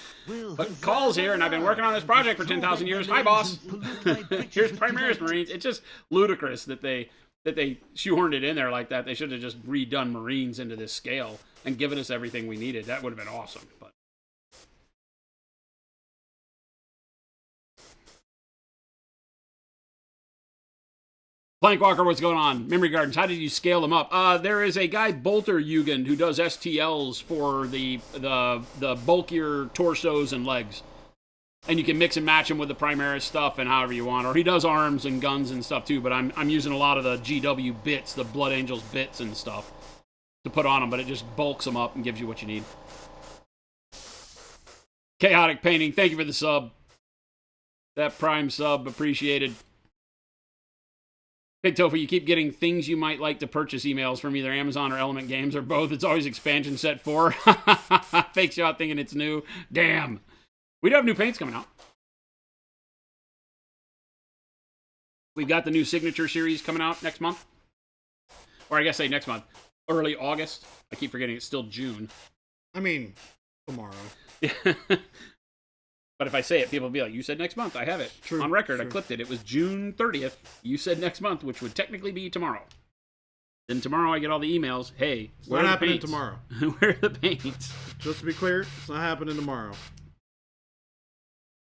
Speaker 1: Call's here, and I've been working on this project for 10,000 years. Hi, boss. Here's Primaris Marines. It's just ludicrous that they shoehorned it in there like that. They should have just redone Marines into this scale and given us everything we needed. That would have been awesome. But Plankwalker, what's going on? Memory Gardens, how did you scale them up? There is a guy, Bolter Jugend, who does STLs for the bulkier torsos and legs. And you can mix and match them with the Primaris stuff and however you want. Or he does arms and guns and stuff too, but I'm using a lot of the GW bits, the Blood Angels bits and stuff to put on them, but it just bulks them up and gives you what you need. Chaotic Painting, thank you for the sub. That Prime sub, appreciated. Big Tofu, you keep getting things you might like to purchase emails from either Amazon or Element Games or both. It's always expansion set 4. Fakes you out thinking it's new. Damn. We do have new paints coming out. We've got the new Signature Series coming out next month. Or I guess say next month. Early August. I keep forgetting it's still June.
Speaker 2: I mean, tomorrow.
Speaker 1: But if I say it, people will be like, you said next month. I have it.
Speaker 2: True,
Speaker 1: on record.
Speaker 2: true.
Speaker 1: I clipped it. It was June 30th. You said next month, which would technically be tomorrow. Then tomorrow I get all the emails. Hey,
Speaker 2: it's not happening tomorrow.
Speaker 1: Where are the paints?
Speaker 2: Just to be clear, it's not happening tomorrow. As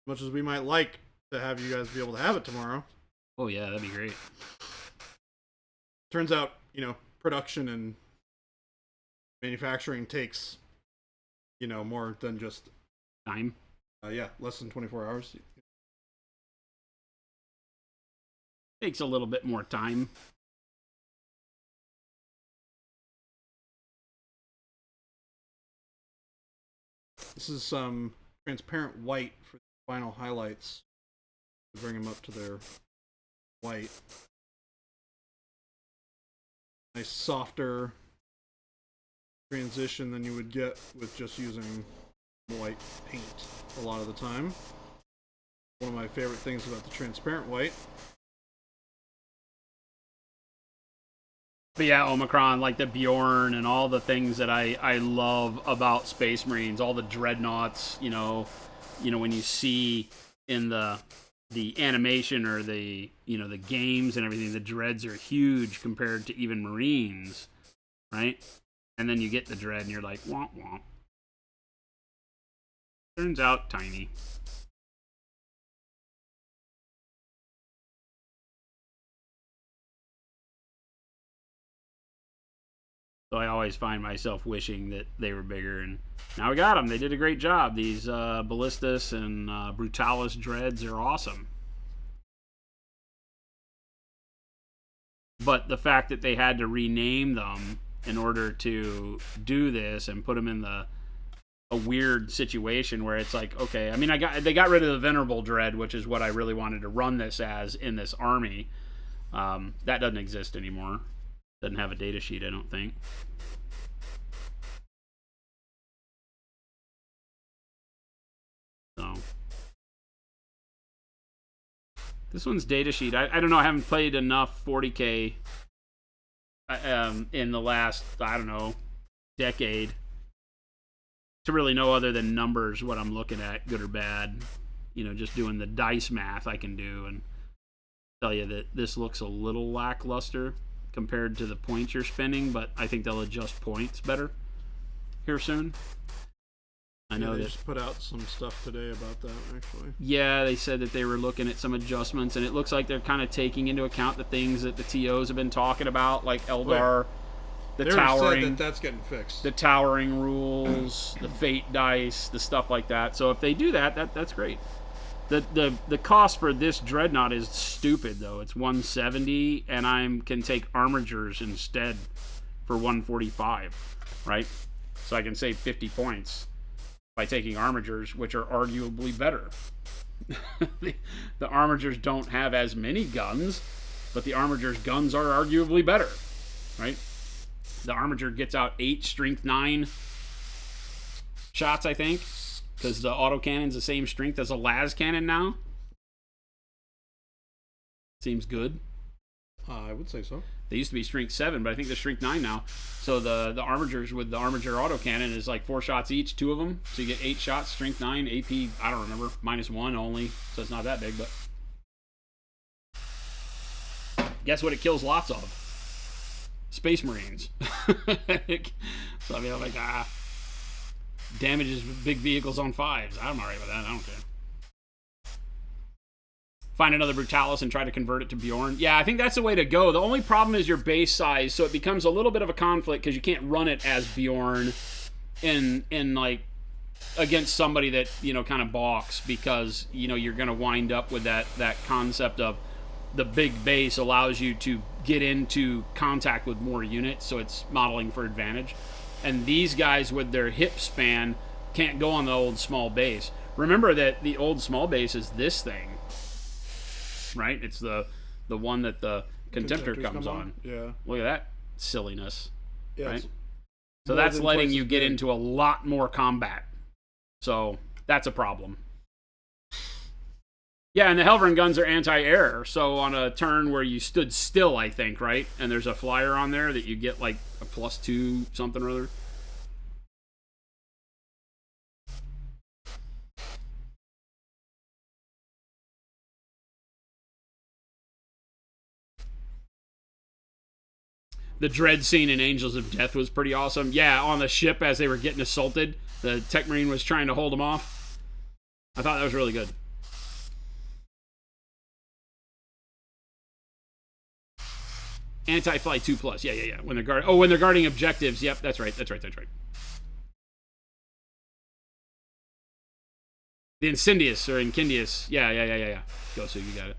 Speaker 2: much as we might like to have you guys be able to have it tomorrow.
Speaker 1: Oh, yeah, that'd be great.
Speaker 2: Turns out, you know, production and manufacturing takes, you know, more than just
Speaker 1: time.
Speaker 2: Less than 24 hours.
Speaker 1: Takes a little bit more time.
Speaker 2: This is some transparent white for the final highlights to bring them up to their white. Nice softer transition than you would get with just using white paint a lot of the time. One of my favorite things about the transparent white.
Speaker 1: But yeah, Omicron, like the Bjorn and all the things that I love about Space Marines, all the dreadnoughts, you know, when you see in the animation or the games and everything, the dreads are huge compared to even Marines, right? And then you get the dread and you're like, womp womp. Turns out tiny. So I always find myself wishing that they were bigger, and now we got them. They did a great job. These Ballistus and Brutalis dreads are awesome. But the fact that they had to rename them in order to do this and put them in a weird situation where it's like, okay, I mean, they got rid of the Venerable Dread, which is what I really wanted to run this as in this army. That doesn't exist anymore. Doesn't have a data sheet, I don't think. So this one's data sheet. I don't know. I haven't played enough 40K in the last, I don't know, decade to really know other than numbers what I'm looking at, good or bad. You know, just doing the dice math I can do and tell you that this looks a little lackluster compared to the points you're spending, but I think they'll adjust points better here soon. I know
Speaker 2: they
Speaker 1: that.
Speaker 2: just put out some stuff today about that, actually.
Speaker 1: Yeah, they said that they were looking at some adjustments, and it looks like they're kind of taking into account the things that the TOs have been talking about, like Eldar, the
Speaker 2: They already
Speaker 1: towering,
Speaker 2: said that that's getting fixed.
Speaker 1: the towering rules, the fate dice, the stuff like that. So if they do that, that's great. The cost for this dreadnought is stupid though. It's 170, and I can take armigers instead for 145, right? So I can save 50 points by taking armigers, which are arguably better. the armigers don't have as many guns, but the armigers' guns are arguably better, right? The armiger gets out 8 strength 9 shots, I think, because the autocannon's the same strength as a las cannon now. Seems good.
Speaker 2: I would say so.
Speaker 1: They used to be strength 7, but I think they're strength 9 now. So the armigers with the armiger autocannon is like 4 shots each, 2 of them. So you get 8 shots, strength 9, AP, I don't remember, -1 only. So it's not that big, but guess what it kills lots of? Space Marines. So I mean, I'm like, damages big vehicles on 5s. I'm alright with that. I don't care. Find another Brutalis and try to convert it to Bjorn. Yeah, I think that's the way to go. The only problem is your base size, so it becomes a little bit of a conflict because you can't run it as Bjorn in like against somebody that, you know, kind of balks, because, you know, you're going to wind up with that concept of the big base allows you to get into contact with more units, so it's modeling for advantage. And these guys with their hip span can't go on the old small base. Remember that the old small base is this thing, right? It's the one that the Contemptor comes on.
Speaker 2: Yeah.
Speaker 1: Look at that silliness,
Speaker 2: Yeah,
Speaker 1: right?
Speaker 2: it's
Speaker 1: So
Speaker 2: more
Speaker 1: that's
Speaker 2: than
Speaker 1: letting
Speaker 2: twice
Speaker 1: you
Speaker 2: as
Speaker 1: get
Speaker 2: big.
Speaker 1: into a lot more combat. So that's a problem. Yeah, and the Helverin guns are anti-air, so on a turn where you stood still, I think, right? And there's a flyer on there that you get like a +2 something or other. The dread scene in Angels of Death was pretty awesome. Yeah, on the ship as they were getting assaulted, the Tech Marine was trying to hold them off. I thought that was really good. Anti-fly 2+. Yeah. When they're when they're guarding objectives. Yep, that's right. The Incendious or Incendious. Yeah. Go, so you got it.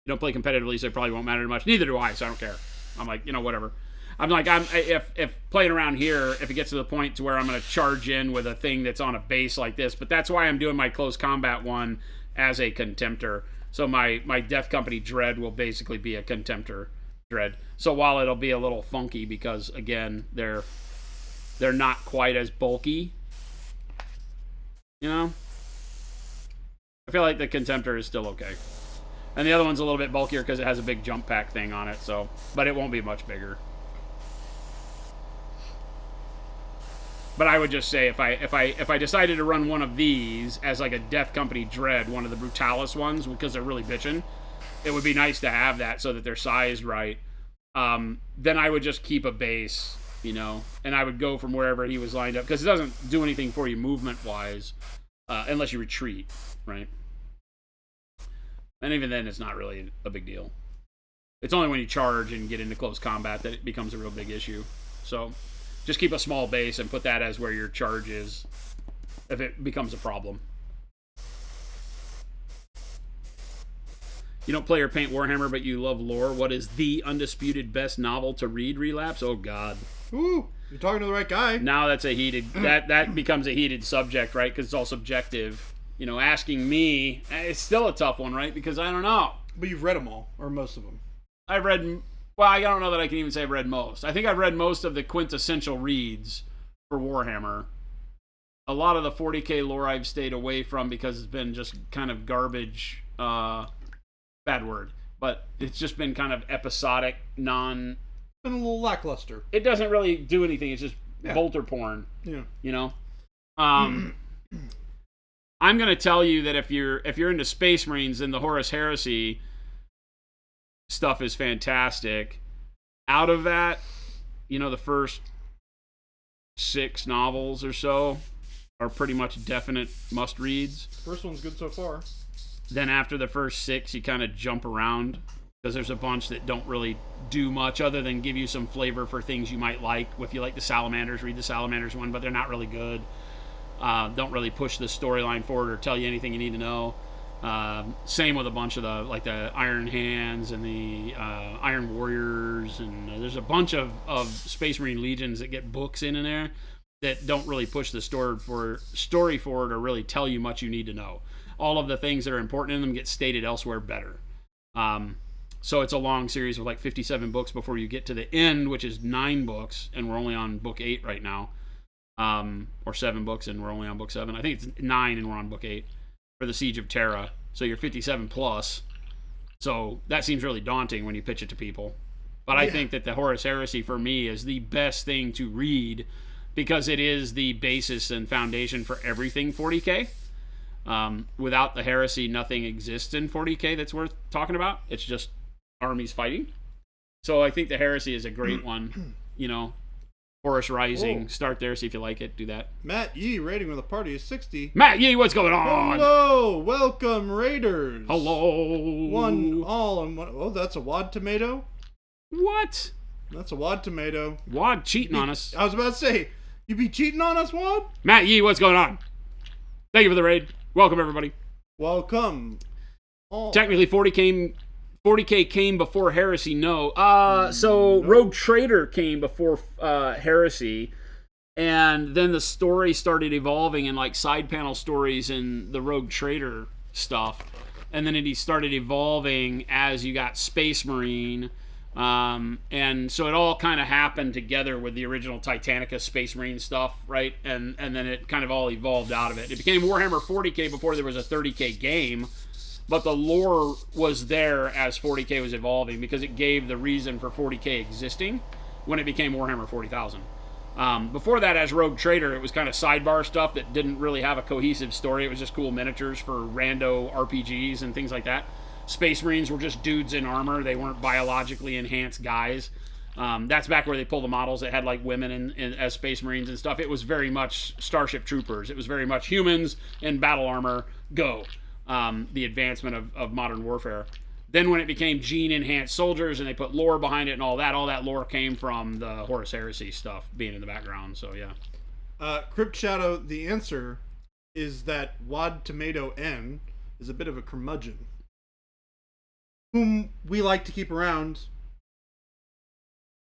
Speaker 1: You don't play competitively, so it probably won't matter much. Neither do I, so I don't care. I'm like, you know, whatever. If playing around here, if it gets to the point to where I'm going to charge in with a thing that's on a base like this, but that's why I'm doing my close combat one as a Contemptor. So my Death Company Dread will basically be a Contemptor Dread. So while it'll be a little funky because, again, they're not quite as bulky, you know, I feel like the Contemptor is still okay. And the other one's a little bit bulkier because it has a big jump pack thing on it, so, but it won't be much bigger. But I would just say if I decided to run one of these as like a Death Company Dread, one of the Brutalis ones, because they're really bitchin', it would be nice to have that so that they're sized right. Then I would just keep a base, you know, and I would go from wherever he was lined up, because it doesn't do anything for you movement-wise unless you retreat, right? And even then, it's not really a big deal. It's only when you charge and get into close combat that it becomes a real big issue. So just keep a small base and put that as where your charge is if it becomes a problem. You don't play or paint Warhammer, but you love lore. What is the undisputed best novel to read, Relapse? Oh, God.
Speaker 2: Ooh, you're talking to the right guy.
Speaker 1: Now that's a heated... that becomes a heated subject, right? Because it's all subjective. You know, asking me, it's still a tough one, right? Because I don't know.
Speaker 2: But you've read them all, or most of them.
Speaker 1: I've read... Well, I don't know that I can even say I've read most. I think I've read most of the quintessential reads for Warhammer. A lot of the 40k lore I've stayed away from because it's been just kind of garbage... bad word. But it's just been kind of episodic,
Speaker 2: Been a little lackluster.
Speaker 1: It doesn't really do anything. It's just bolter porn.
Speaker 2: Yeah.
Speaker 1: You know? I'm going to tell you that if you're into Space Marines, then the Horus Heresy stuff is fantastic. Out of that, you know, the first 6 novels or so are pretty much definite must-reads.
Speaker 2: First one's good so far.
Speaker 1: Then after the first 6, you kind of jump around because there's a bunch that don't really do much other than give you some flavor for things you might like. If you like the Salamanders, read the Salamanders one, but they're not really good. Don't really push the storyline forward or tell you anything you need to know. Same with a bunch of the Iron Hands and the Iron Warriors, and there's a bunch of Space Marine Legions that get books in there that don't really push the story forward or really tell you much you need to know. All of the things that are important in them get stated elsewhere better. So it's a long series with like 57 books before you get to the end, which is 9 books, and we're only on book 8 right now. Or 7 books, and we're only on book 7. I think it's 9, and we're on book 8 for the Siege of Terra. So you're 57 plus. So that seems really daunting when you pitch it to people. But I think that the Horus Heresy, for me, is the best thing to read because it is the basis and foundation for everything 40K. Without the Heresy, nothing exists in 40K that's worth talking about. It's just armies fighting. So I think the Heresy is a great one. You know, Horus Rising. Whoa. Start there, see if you like it. Do that.
Speaker 2: Matt Yee rating with a party of 60.
Speaker 1: Matt Yee, what's going on?
Speaker 2: Hello, welcome Raiders.
Speaker 1: Hello.
Speaker 2: 1 all and 1. Oh, that's a Wad tomato.
Speaker 1: What?
Speaker 2: That's a Wad tomato.
Speaker 1: Wad cheating on us.
Speaker 2: I was about to say, you be cheating on us, Wad?
Speaker 1: Matt Yee, what's going on? Thank you for the raid. Welcome everybody.
Speaker 2: Welcome.
Speaker 1: Oh. Technically, 40K came before Heresy, no. So Rogue Trader came before Heresy, and then the story started evolving in like side panel stories in the Rogue Trader stuff, and then it started evolving as you got Space Marine, and so it all kind of happened together with the original Titanica Space Marine stuff, right? And then it kind of all evolved out of it. It became Warhammer 40K before there was a 30K game. But the lore was there as 40K was evolving because it gave the reason for 40K existing when it became Warhammer 40,000. Before that, as Rogue Trader, it was kind of sidebar stuff that didn't really have a cohesive story. It was just cool miniatures for rando RPGs and things like that. Space Marines were just dudes in armor. They weren't biologically enhanced guys. That's back where they pulled the models that had like women as Space Marines and stuff. It was very much Starship Troopers. It was very much humans in battle armor. Go. The advancement of modern warfare. Then when it became gene-enhanced soldiers and they put lore behind it and all that lore came from the Horus Heresy stuff being in the background, so yeah.
Speaker 2: Crypt Shadow, the answer is that Wad Tomato N is a bit of a curmudgeon, whom we like to keep around,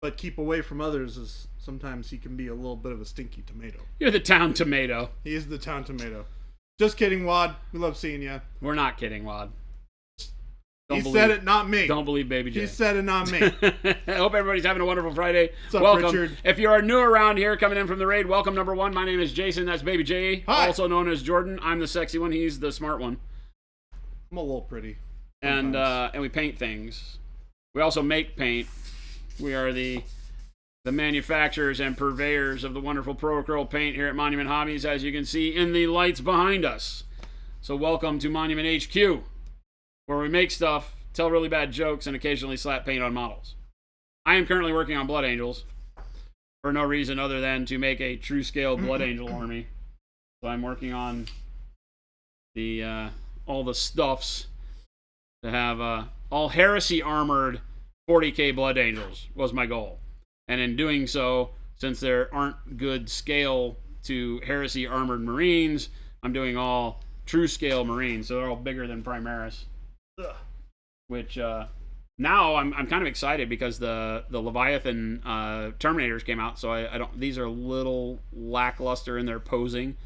Speaker 2: but keep away from others, as sometimes he can be a little bit of a stinky tomato.
Speaker 1: You're the town tomato.
Speaker 2: He is the town tomato. Just kidding, Wad. We love seeing you.
Speaker 1: We're not kidding, Wad.
Speaker 2: Said it, not me.
Speaker 1: Don't believe Baby J.
Speaker 2: He said it, not me.
Speaker 1: I hope everybody's having a wonderful Friday.
Speaker 2: What's up,
Speaker 1: welcome.
Speaker 2: Richard?
Speaker 1: If you are new around here, coming in from the raid, welcome number 1. My name is Jason. That's Baby J.
Speaker 2: Hi.
Speaker 1: Also known as Jordan. I'm the sexy one. He's the smart one.
Speaker 2: I'm a little pretty.
Speaker 1: And we paint things. We also make paint. We are the manufacturers and purveyors of the wonderful Pro Acryl paint here at Monument Hobbies, as you can see in the lights behind us. So welcome to Monument HQ, where we make stuff, tell really bad jokes, and occasionally slap paint on models. I am currently working on Blood Angels for no reason other than to make a true scale Blood Angel army. So I'm working on the all the stuffs to have all Heresy armored 40K Blood Angels was my goal. And in doing so, since there aren't good scale to Heresy armored Marines, I'm doing all true scale Marines, so they're all bigger than Primaris.
Speaker 2: Ugh.
Speaker 1: Which now I'm kind of excited because the Leviathan Terminators came out, so I don't. These are a little lackluster in their posing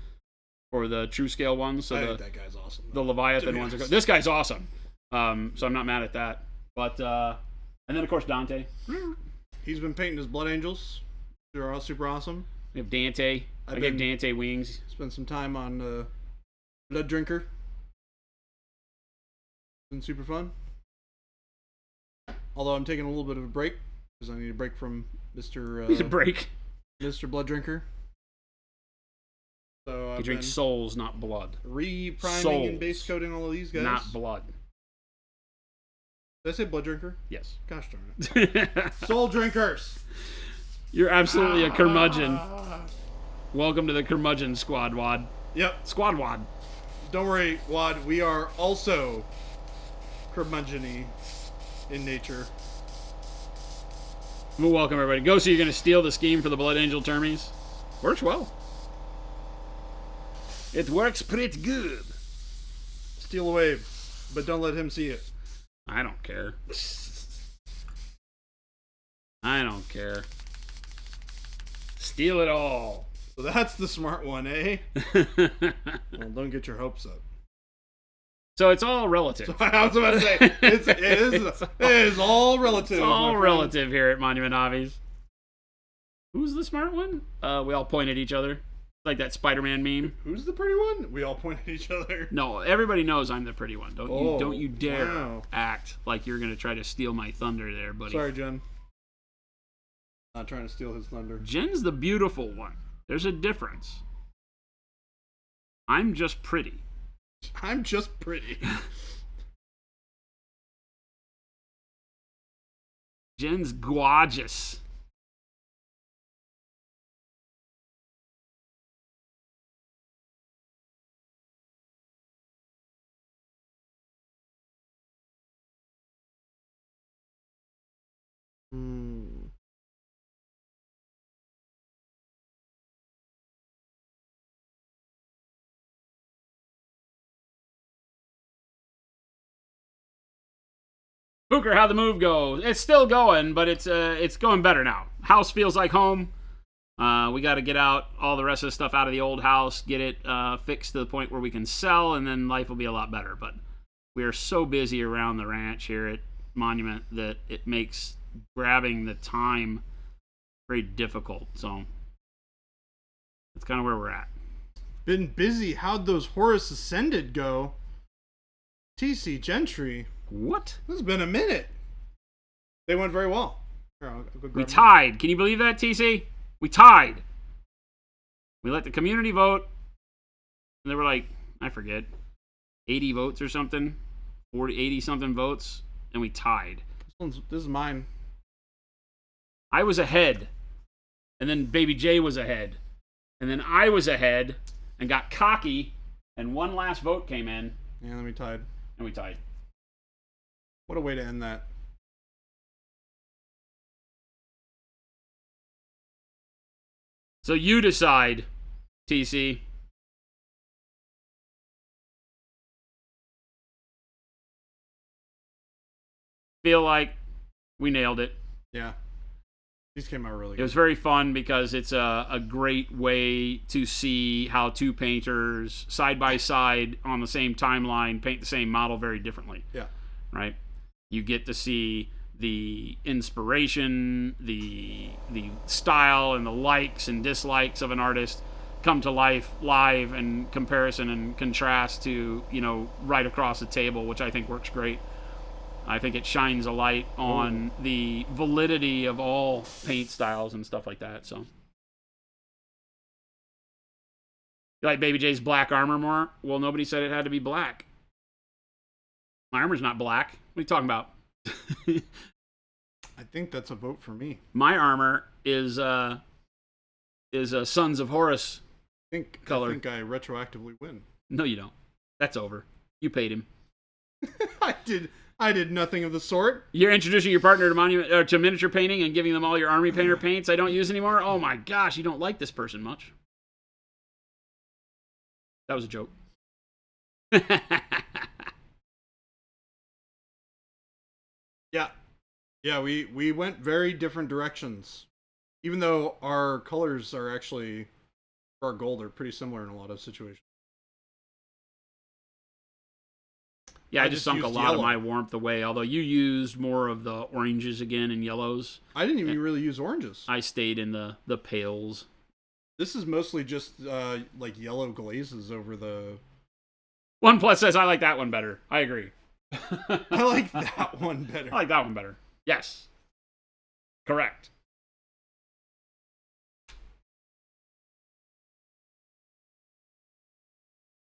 Speaker 1: for the true scale ones. So
Speaker 2: I think that guy's awesome.
Speaker 1: The Leviathan ones are. This guy's awesome. So I'm not mad at that. But and then of course Dante.
Speaker 2: He's been painting his Blood Angels. They're all super awesome.
Speaker 1: We have Dante. I gave Dante wings.
Speaker 2: Spent some time on Blood Drinker. Been super fun. Although I'm taking a little bit of a break because I need a break from Mr.
Speaker 1: Need a break.
Speaker 2: Mr. Blood Drinker. So
Speaker 1: he drinks souls, not blood.
Speaker 2: Re-priming and base coating all of these guys.
Speaker 1: Not blood.
Speaker 2: Did I say Blood Drinker?
Speaker 1: Yes.
Speaker 2: Gosh darn it. Soul Drinkers!
Speaker 1: You're absolutely a curmudgeon. Welcome to the curmudgeon squad, Wad.
Speaker 2: Yep.
Speaker 1: Squad Wad.
Speaker 2: Don't worry, Wad. We are also curmudgeon-y in nature.
Speaker 1: Well, welcome, everybody. Go, so you're going to steal the scheme for the Blood Angel Termies? Works well. It works pretty good.
Speaker 2: Steal away, but don't let him see it.
Speaker 1: I don't care. I don't care. Steal it all.
Speaker 2: So that's the smart one, eh? Well, don't get your hopes up.
Speaker 1: So it's all relative.
Speaker 2: So I was about to say, it is all relative.
Speaker 1: It's all relative here at Monument Hobbies. Who's the smart one? We all point at each other. Like that Spider-Man meme.
Speaker 2: Who's the pretty one? We all point at each other.
Speaker 1: No, everybody knows I'm the pretty one. Don't you dare
Speaker 2: wow.
Speaker 1: act like you're going to try to steal my thunder there, buddy.
Speaker 2: Sorry, Jen. Not trying to steal his thunder.
Speaker 1: Jen's the beautiful one. There's a difference. I'm just pretty.
Speaker 2: I'm just pretty.
Speaker 1: Jen's gorgeous. Booker, how'd the move go? It's still going, but it's going better now. House feels like home. We got to get out all the rest of the stuff out of the old house, get it fixed to the point where we can sell, and then life will be a lot better. But we are so busy around the ranch here at Monument that it makes grabbing the time very difficult. So that's kind of where we're at.
Speaker 2: Been busy. How'd those Horus Ascended go? TC Gentry.
Speaker 1: What?
Speaker 2: This has been a minute. They went very well. Here, I'll go grab
Speaker 1: We
Speaker 2: them.
Speaker 1: tied. Can you believe that, TC? We tied. We let the community vote. And there were like, I forget, 80 votes or something. 80 something votes. And we tied.
Speaker 2: This is mine.
Speaker 1: I was ahead. And then Baby J was ahead. And then I was ahead and got cocky. And one last vote came in.
Speaker 2: Yeah, then we tied.
Speaker 1: And we tied.
Speaker 2: What a way to end that.
Speaker 1: So you decide, TC. Feel like we nailed it.
Speaker 2: Yeah. These came out really
Speaker 1: It
Speaker 2: good.
Speaker 1: was very fun because it's a great way to see how two painters side by side on the same timeline paint the same model very differently.
Speaker 2: Yeah.
Speaker 1: Right? You get to see the inspiration, the style, and the likes and dislikes of an artist come to life live in comparison and contrast to, right across the table, which I think works great. I think it shines a light on the validity of all paint styles and stuff like that. So, you like Baby J's black armor more? Well, nobody said it had to be black. My armor's not black. What are you talking about?
Speaker 2: I think that's a vote for me.
Speaker 1: My armor is Sons of Horus color.
Speaker 2: I think I retroactively win.
Speaker 1: No, you don't. That's over. You paid him.
Speaker 2: I did nothing of the sort.
Speaker 1: You're introducing your partner to monument or to miniature painting and giving them all your army painter paints I don't use anymore. Oh my gosh, you don't like this person much. That was a joke.
Speaker 2: Yeah, we went very different directions. Even though our colors are actually, for our gold, are pretty similar in a lot of situations.
Speaker 1: Yeah,
Speaker 2: I
Speaker 1: I just sunk a
Speaker 2: used
Speaker 1: lot
Speaker 2: yellow.
Speaker 1: of my warmth away, although you used more of the oranges again and yellows.
Speaker 2: I didn't even really use oranges.
Speaker 1: I stayed in the pales.
Speaker 2: This is mostly just like yellow glazes over the...
Speaker 1: OnePlus says, I like that one better. I agree.
Speaker 2: I like that one better.
Speaker 1: I like that one better. Yes. Correct.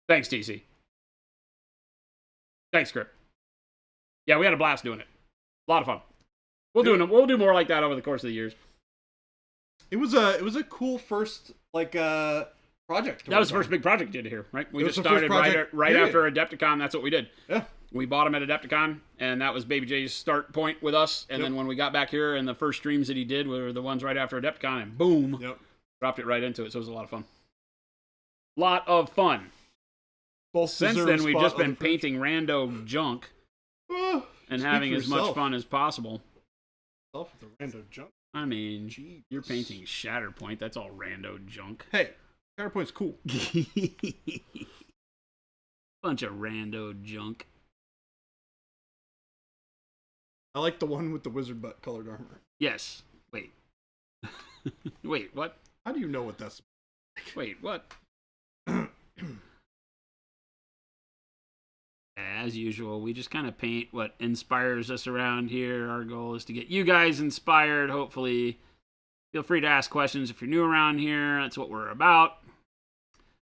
Speaker 1: Thanks, TC. Thanks, Script. Yeah, we had a blast doing it. A lot of fun. We'll do more like that over the course of the years.
Speaker 2: It was a cool first like project.
Speaker 1: That was the first big project you did here, right? We
Speaker 2: It
Speaker 1: just
Speaker 2: was the first
Speaker 1: started right,
Speaker 2: project,
Speaker 1: right
Speaker 2: period.
Speaker 1: after Adepticon. That's what we did.
Speaker 2: Yeah.
Speaker 1: We bought him at Adepticon, and that was Baby J's start point with us. And
Speaker 2: Yep.
Speaker 1: then when we got back here, and the first streams that he did were the ones right after Adepticon, and boom,
Speaker 2: Yep.
Speaker 1: dropped it right into it. So it was a lot of fun. Lot of fun.
Speaker 2: Both
Speaker 1: Since
Speaker 2: deserve
Speaker 1: then,
Speaker 2: a
Speaker 1: we've
Speaker 2: spot
Speaker 1: just
Speaker 2: on the
Speaker 1: been
Speaker 2: fridge.
Speaker 1: painting rando junk
Speaker 2: Oh,
Speaker 1: and
Speaker 2: speak
Speaker 1: having
Speaker 2: for
Speaker 1: as much
Speaker 2: yourself.
Speaker 1: fun as possible.
Speaker 2: Yourself with the rando junk.
Speaker 1: I mean,
Speaker 2: Jeez.
Speaker 1: you're painting Shatterpoint. That's all rando junk.
Speaker 2: Hey, Counterpoint's cool.
Speaker 1: Bunch of rando junk.
Speaker 2: I like the one with the wizard butt colored armor.
Speaker 1: Yes. Wait. Wait, what?
Speaker 2: How do you know what that's?
Speaker 1: Wait, what? As usual, we just kind of paint what inspires us around here. Our goal is to get you guys inspired, hopefully. Feel free to ask questions if you're new around here. That's what we're about.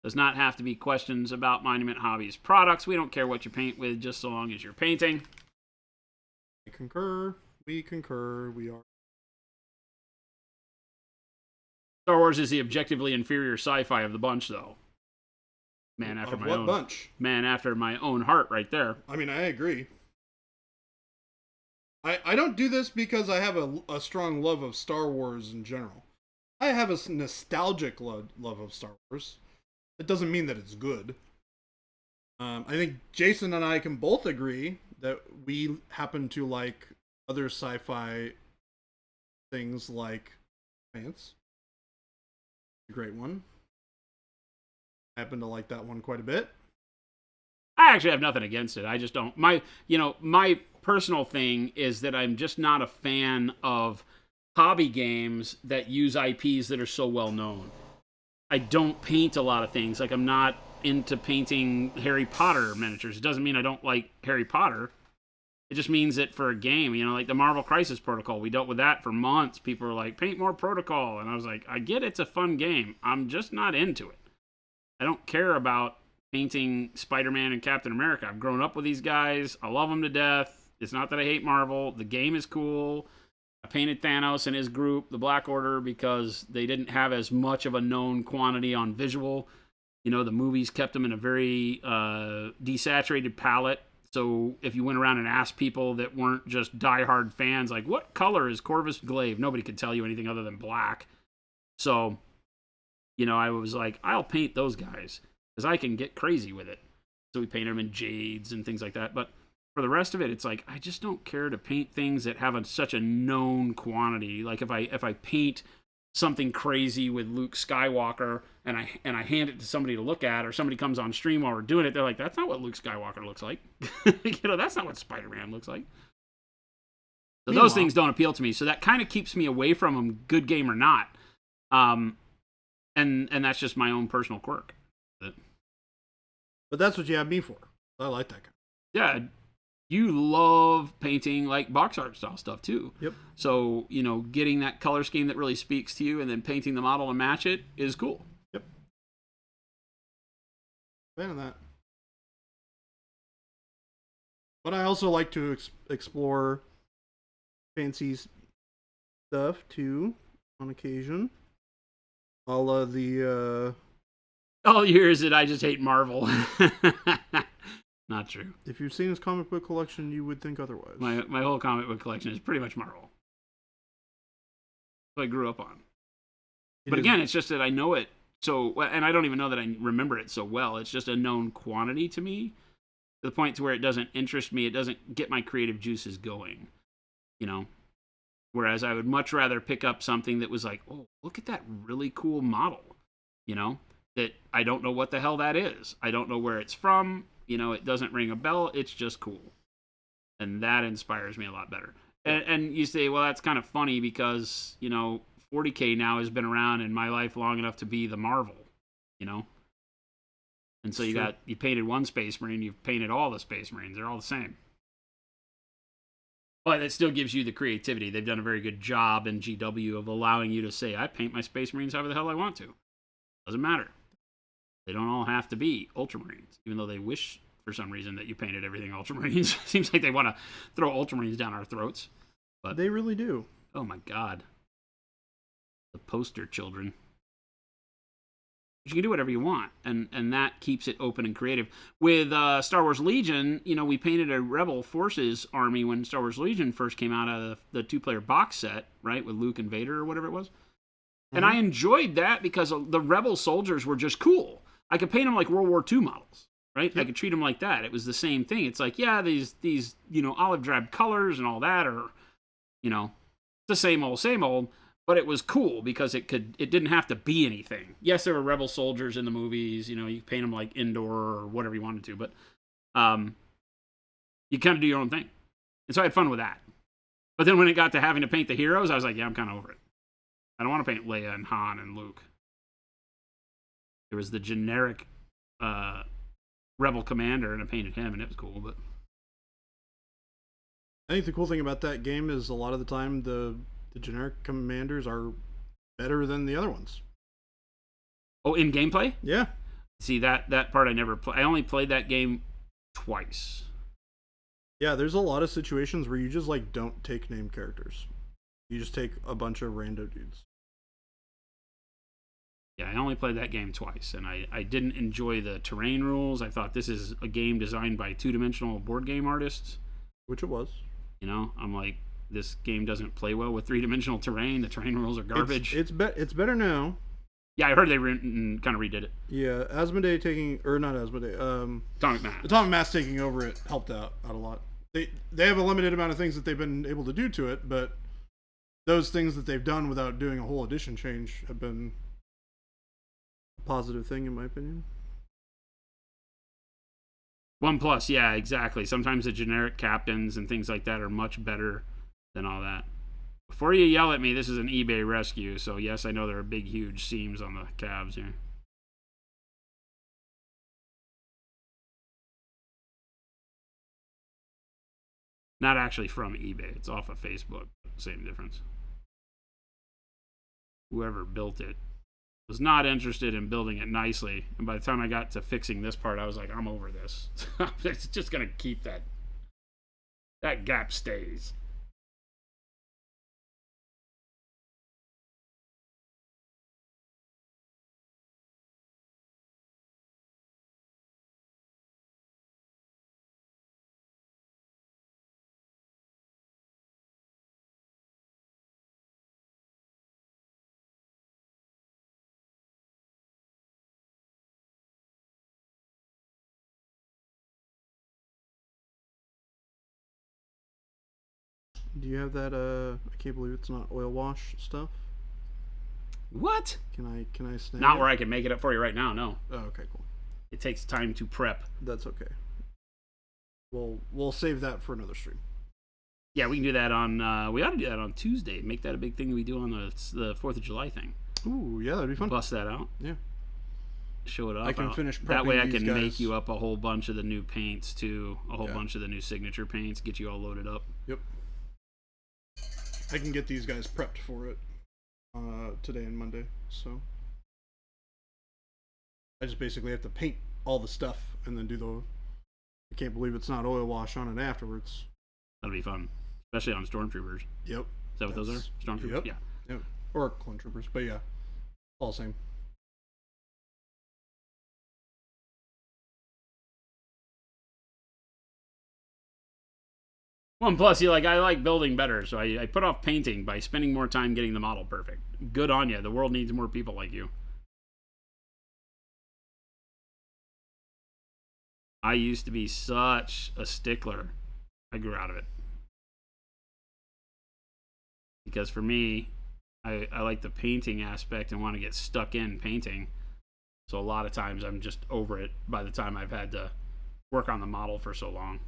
Speaker 1: Does not have to be questions about Monument Hobbies products. We don't care what you paint with, just so long as you're painting.
Speaker 2: I concur. We concur. We are.
Speaker 1: Star Wars is the objectively inferior sci-fi of the bunch, though. Man after
Speaker 2: Of
Speaker 1: my
Speaker 2: what
Speaker 1: own
Speaker 2: bunch?
Speaker 1: man after my own heart, right there.
Speaker 2: I mean, I agree. I don't do this because I have a strong love of Star Wars in general. I have a nostalgic love of Star Wars. It doesn't mean that it's good. I think Jason and I can both agree that we happen to like other sci-fi things like Pants. A great one. I happen to like that one quite a bit.
Speaker 1: I actually have nothing against it. I just don't. My personal thing is that I'm just not a fan of hobby games that use IPs that are so well known. I don't paint a lot of things. Like, I'm not into painting Harry Potter miniatures. It doesn't mean I don't like Harry Potter. It just means that for a game, like the Marvel Crisis Protocol, we dealt with that for months. People were like, paint more Protocol. And I was like, I get it's a fun game. I'm just not into it. I don't care about painting Spider-Man and Captain America. I've grown up with these guys. I love them to death. It's not that I hate Marvel. The game is cool. I painted Thanos and his group, the Black Order, because they didn't have as much of a known quantity on visual. The movies kept them in a very desaturated palette. So if you went around and asked people that weren't just diehard fans, like, what color is Corvus Glaive? Nobody could tell you anything other than black. So, I was like, I'll paint those guys because I can get crazy with it. So we painted them in jades and things like that. But for the rest of it, it's like, I just don't care to paint things that have such a known quantity. Like if I paint something crazy with Luke Skywalker and I hand it to somebody to look at, or somebody comes on stream while we're doing it, they're like, that's not what Luke Skywalker looks like. That's not what Spider-Man looks like. So those things don't appeal to me. So that kind of keeps me away from them, good game or not. And that's just my own personal quirk.
Speaker 2: But that's what you have me for. I like that guy.
Speaker 1: Yeah, you love painting like box art style stuff too.
Speaker 2: Yep.
Speaker 1: So, getting that color scheme that really speaks to you and then painting the model to match it is cool.
Speaker 2: Yep. Fan of that. But I also like to explore fancy stuff too on occasion. All of the
Speaker 1: All you hear is that I just hate Marvel. Not true.
Speaker 2: if you've seen his comic book collection, you would think otherwise.
Speaker 1: My whole comic book collection is pretty much Marvel. What I grew up on. But again, it's just that I know it so, and I don't even know that I remember it so well. It's just a known quantity to me, to the point to where it doesn't interest me. It doesn't get my creative juices going, Whereas I would much rather pick up something that was like, oh, look at that really cool model, that I don't know what the hell that is. I don't know where it's from. It doesn't ring a bell. It's just cool. And that inspires me a lot better. And you say, well, that's kind of funny because, 40K now has been around in my life long enough to be the Marvel, And so you painted one Space Marine, you've painted all the Space Marines. They're all the same. But it still gives you the creativity. They've done a very good job in GW of allowing you to say, I paint my Space Marines however the hell I want to. Doesn't matter. They don't all have to be Ultramarines, even though they wish for some reason that you painted everything Ultramarines. Seems like they want to throw Ultramarines down our throats. But
Speaker 2: they really do.
Speaker 1: Oh my God. The poster children. You can do whatever you want, and that keeps it open and creative. With Star Wars Legion, we painted a Rebel Forces army when Star Wars Legion first came out of the 2-player box set, right, with Luke and Vader or whatever it was. And I enjoyed that because the Rebel soldiers were just cool. I could paint them like World War II models, right? Yep. I could treat them like that. It was the same thing. It's like, yeah, these olive drab colors and all that are, the same old. But it was cool because it didn't have to be anything. Yes, there were Rebel soldiers in the movies. You could paint them like indoor or whatever you wanted to, but you kind of do your own thing. And so I had fun with that. But then when it got to having to paint the heroes, I was like, yeah, I'm kind of over it. I don't want to paint Leia and Han and Luke. There was the generic Rebel commander, and I painted him, and it was cool. But
Speaker 2: I think the cool thing about that game is a lot of the time the generic commanders are better than the other ones.
Speaker 1: Oh, in gameplay?
Speaker 2: Yeah.
Speaker 1: See, that part I never played. I only played that game twice.
Speaker 2: Yeah, there's a lot of situations where you just don't take named characters. You just take a bunch of rando dudes.
Speaker 1: Yeah, I only played that game twice, and I didn't enjoy the terrain rules. I thought this is a game designed by 2-dimensional board game artists.
Speaker 2: Which it was.
Speaker 1: I'm like, this game doesn't play well with 3-dimensional terrain. The terrain rules are garbage.
Speaker 2: It's better now.
Speaker 1: Yeah, I heard they kind of redid it.
Speaker 2: Yeah, Asmodee not Asmodee. Atomic Mass taking over it helped out a lot. They have a limited amount of things that they've been able to do to it, but those things that they've done without doing a whole edition change have been a positive thing, in my opinion.
Speaker 1: 1+, yeah, exactly. Sometimes the generic captains and things like that are much better than all that. Before you yell at me, this is an eBay rescue, so yes, I know there are big, huge seams on the calves here. Not actually from eBay. It's off of Facebook. Same difference. Whoever built it was not interested in building it nicely, and by the time I got to fixing this part, I was like, I'm over this. It's just going to keep that gap stays.
Speaker 2: Do you have that I can't believe it's not oil wash stuff?
Speaker 1: What?
Speaker 2: Can I snag
Speaker 1: Not
Speaker 2: it?
Speaker 1: where I can make it up for you right now, no.
Speaker 2: Oh, okay, cool.
Speaker 1: It takes time to prep.
Speaker 2: That's okay. We'll save that for another stream.
Speaker 1: Yeah, we can do that on we ought to do that on Tuesday. Make that a big thing we do on the 4th of July thing.
Speaker 2: Ooh, yeah, that'd be fun.
Speaker 1: Bust that out.
Speaker 2: Yeah.
Speaker 1: Show it up.
Speaker 2: I can finish prepping
Speaker 1: that way I
Speaker 2: these
Speaker 1: can
Speaker 2: guys.
Speaker 1: make you up a whole bunch of the new paints too, a whole bunch of the new signature paints, get you all loaded up.
Speaker 2: Yep. I can get these guys prepped for it today and Monday, so I just basically have to paint all the stuff and then do the I can't believe it's not oil wash on it afterwards.
Speaker 1: That'll be fun, especially on Stormtroopers.
Speaker 2: Yep.
Speaker 1: Is that what those are? Stormtroopers?
Speaker 2: Yep.
Speaker 1: Yeah.
Speaker 2: Yep. Or Clone Troopers, but yeah, all the same.
Speaker 1: One plus, I like building better, so I put off painting by spending more time getting the model perfect. Good on you. The world needs more people like you. I used to be such a stickler. I grew out of it. Because for me, I like the painting aspect and want to get stuck in painting. So a lot of times I'm just over it by the time I've had to work on the model for so long.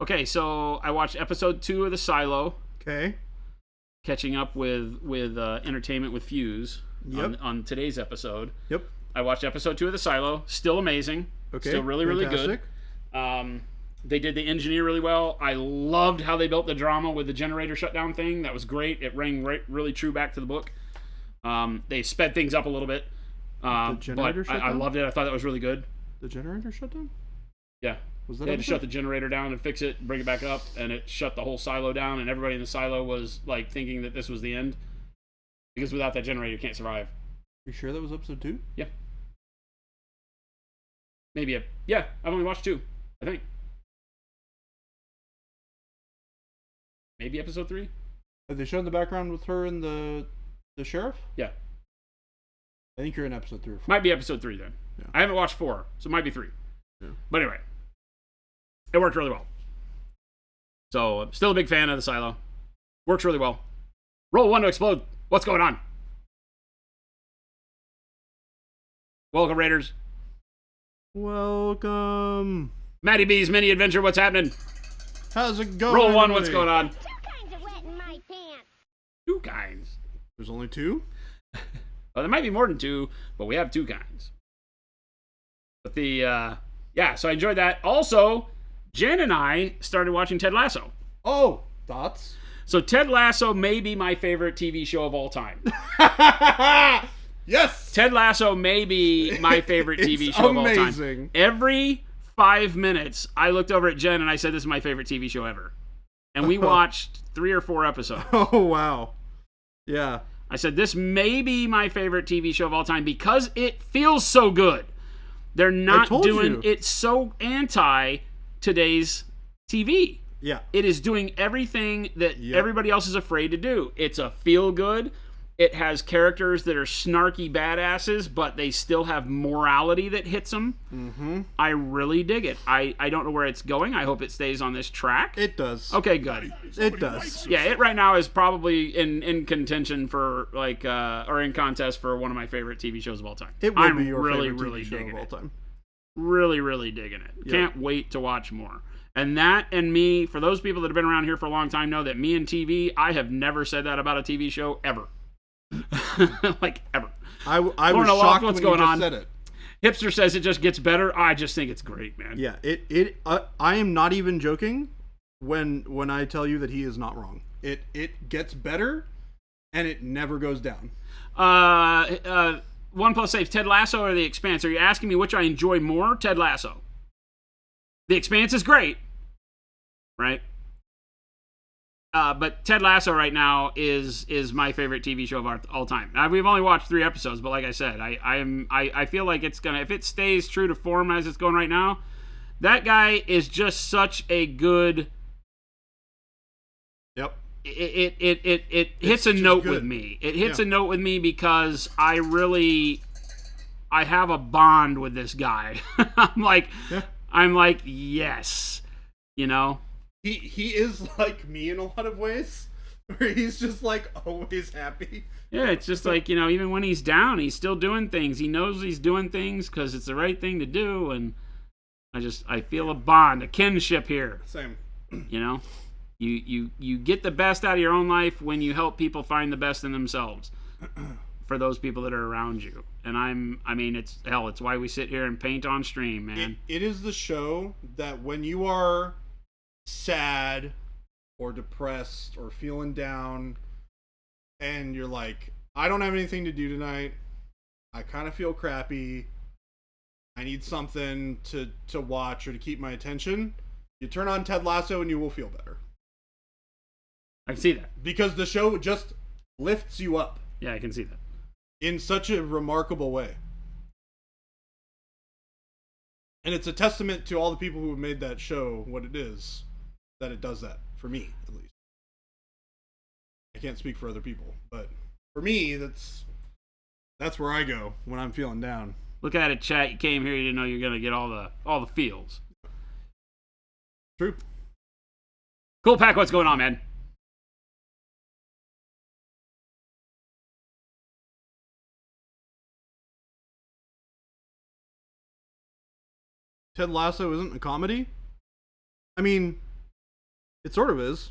Speaker 1: Okay, so I watched episode 2 of The Silo.
Speaker 2: Okay.
Speaker 1: Catching up with Entertainment with Fuse on today's episode.
Speaker 2: Yep.
Speaker 1: I watched episode 2 of The Silo. Still amazing.
Speaker 2: Okay.
Speaker 1: Still really, really good. They did the engineer really well. I loved how they built the drama with the generator shutdown thing. That was great. It rang really true back to the book. They sped things up a little bit.
Speaker 2: The generator
Speaker 1: but
Speaker 2: shut
Speaker 1: I
Speaker 2: down?
Speaker 1: loved it. I thought that was really good.
Speaker 2: The generator shut down?
Speaker 1: Yeah.
Speaker 2: Was that
Speaker 1: They had to
Speaker 2: episode?
Speaker 1: shut the generator down and fix it, bring it back up, and it shut the whole silo down, and everybody in the silo was like thinking that this was the end. Because without that generator, you can't survive.
Speaker 2: You sure that was episode 2?
Speaker 1: Yeah. Maybe yeah, I've only watched 2, I think. Maybe episode 3?
Speaker 2: Have they shown the background with her and the sheriff?
Speaker 1: Yeah.
Speaker 2: I think you're in episode 3 or 4.
Speaker 1: Might be episode 3 then.
Speaker 2: Yeah.
Speaker 1: I haven't watched 4, so it might be 3.
Speaker 2: Yeah.
Speaker 1: But anyway, it worked really well. So, I'm still a big fan of the silo. Works really well. Roll 1 to explode. What's going on? Welcome, Raiders.
Speaker 2: Welcome.
Speaker 1: Matty B's mini adventure. What's happening?
Speaker 2: How's it going?
Speaker 1: Roll 1. What's going on?
Speaker 3: 2 kinds of wet in my pants.
Speaker 1: 2 kinds.
Speaker 2: There's only 2?
Speaker 1: Well, there might be more than 2, but we have 2 kinds. But yeah, so I enjoyed that. Also, Jen and I started watching Ted Lasso.
Speaker 2: Oh, thoughts?
Speaker 1: So Ted Lasso may be my favorite TV show of all time.
Speaker 2: Yes!
Speaker 1: Ted Lasso may be my favorite TV
Speaker 2: It's
Speaker 1: show of all time.
Speaker 2: amazing.
Speaker 1: Every 5 minutes, I looked over at Jen and I said, this is my favorite TV show ever. And we watched 3 or 4 episodes.
Speaker 2: Oh, wow. Yeah.
Speaker 1: I said, this may be my favorite TV show of all time because it feels so good. They're not
Speaker 2: told
Speaker 1: doing
Speaker 2: you.
Speaker 1: it's so anti today's TV.
Speaker 2: Yeah.
Speaker 1: It is doing everything that
Speaker 2: Yep.
Speaker 1: everybody else is afraid to do. It's a feel good. It has characters that are snarky badasses, but they still have morality that hits them.
Speaker 2: Mm-hmm.
Speaker 1: I really dig it. I don't know where it's going. I hope it stays on this track.
Speaker 2: It does.
Speaker 1: Okay, good.
Speaker 2: It does.
Speaker 1: Yeah, it right now is probably in contention for like or in contest for one of my favorite TV shows of all time.
Speaker 2: It will
Speaker 1: I'm
Speaker 2: be your
Speaker 1: really,
Speaker 2: favorite
Speaker 1: really
Speaker 2: TV show
Speaker 1: digging
Speaker 2: of all
Speaker 1: it.
Speaker 2: time.
Speaker 1: Really, really digging it.
Speaker 2: Yep.
Speaker 1: Can't wait to watch more. And that and me, for those people that have been around here for a long time, know that me and TV, I have never said that about a TV show ever. Like ever.
Speaker 2: I was
Speaker 1: Lauren,
Speaker 2: shocked
Speaker 1: what's
Speaker 2: when
Speaker 1: going
Speaker 2: you just
Speaker 1: on?
Speaker 2: said it.
Speaker 1: Hipster says it just gets better. I just think it's great, man.
Speaker 2: Yeah, I am not even joking when I tell you that he is not wrong. It gets better, and it never goes down.
Speaker 1: 1+ saves Ted Lasso or The Expanse. Are you asking me which I enjoy more? Ted Lasso. The Expanse is great, right? But Ted Lasso right now is my favorite TV show of all time. Now, we've only watched 3 episodes, but like I said, I feel like it's gonna, if it stays true to form as it's going right now, that guy is just such a good.
Speaker 2: Yep.
Speaker 1: It hits a
Speaker 2: just
Speaker 1: note
Speaker 2: good.
Speaker 1: with me. It hits
Speaker 2: Yeah.
Speaker 1: a note with me because I have a bond with this guy. I'm like, yes, you know.
Speaker 2: He is like me in a lot of ways, where he's just like always happy.
Speaker 1: Yeah, it's just like, you know, even when he's down, he's still doing things. He knows he's doing things because it's the right thing to do, and I feel a bond, a kinship here.
Speaker 2: Same.
Speaker 1: You know, you get the best out of your own life when you help people find the best in themselves for those people that are around you. And it's hell, it's why we sit here and paint on stream, man.
Speaker 2: It is the show that when you are sad or depressed or feeling down and you're like, I don't have anything to do tonight, I kind of feel crappy, I need something to watch or to keep my attention, you turn on Ted Lasso and you will feel better.
Speaker 1: I can see that.
Speaker 2: Because the show just lifts you up
Speaker 1: Yeah, I can see that.
Speaker 2: in such a remarkable way. And it's a testament to all the people who have made that show what it is, that it does that, for me, at least. I can't speak for other people, but for me, that's where I go when I'm feeling down.
Speaker 1: Look at it, chat. You came here, you didn't know you're gonna get all the feels.
Speaker 2: True.
Speaker 1: Cool Pack, what's going on, man?
Speaker 2: Ted Lasso isn't a comedy? I mean, it sort of is.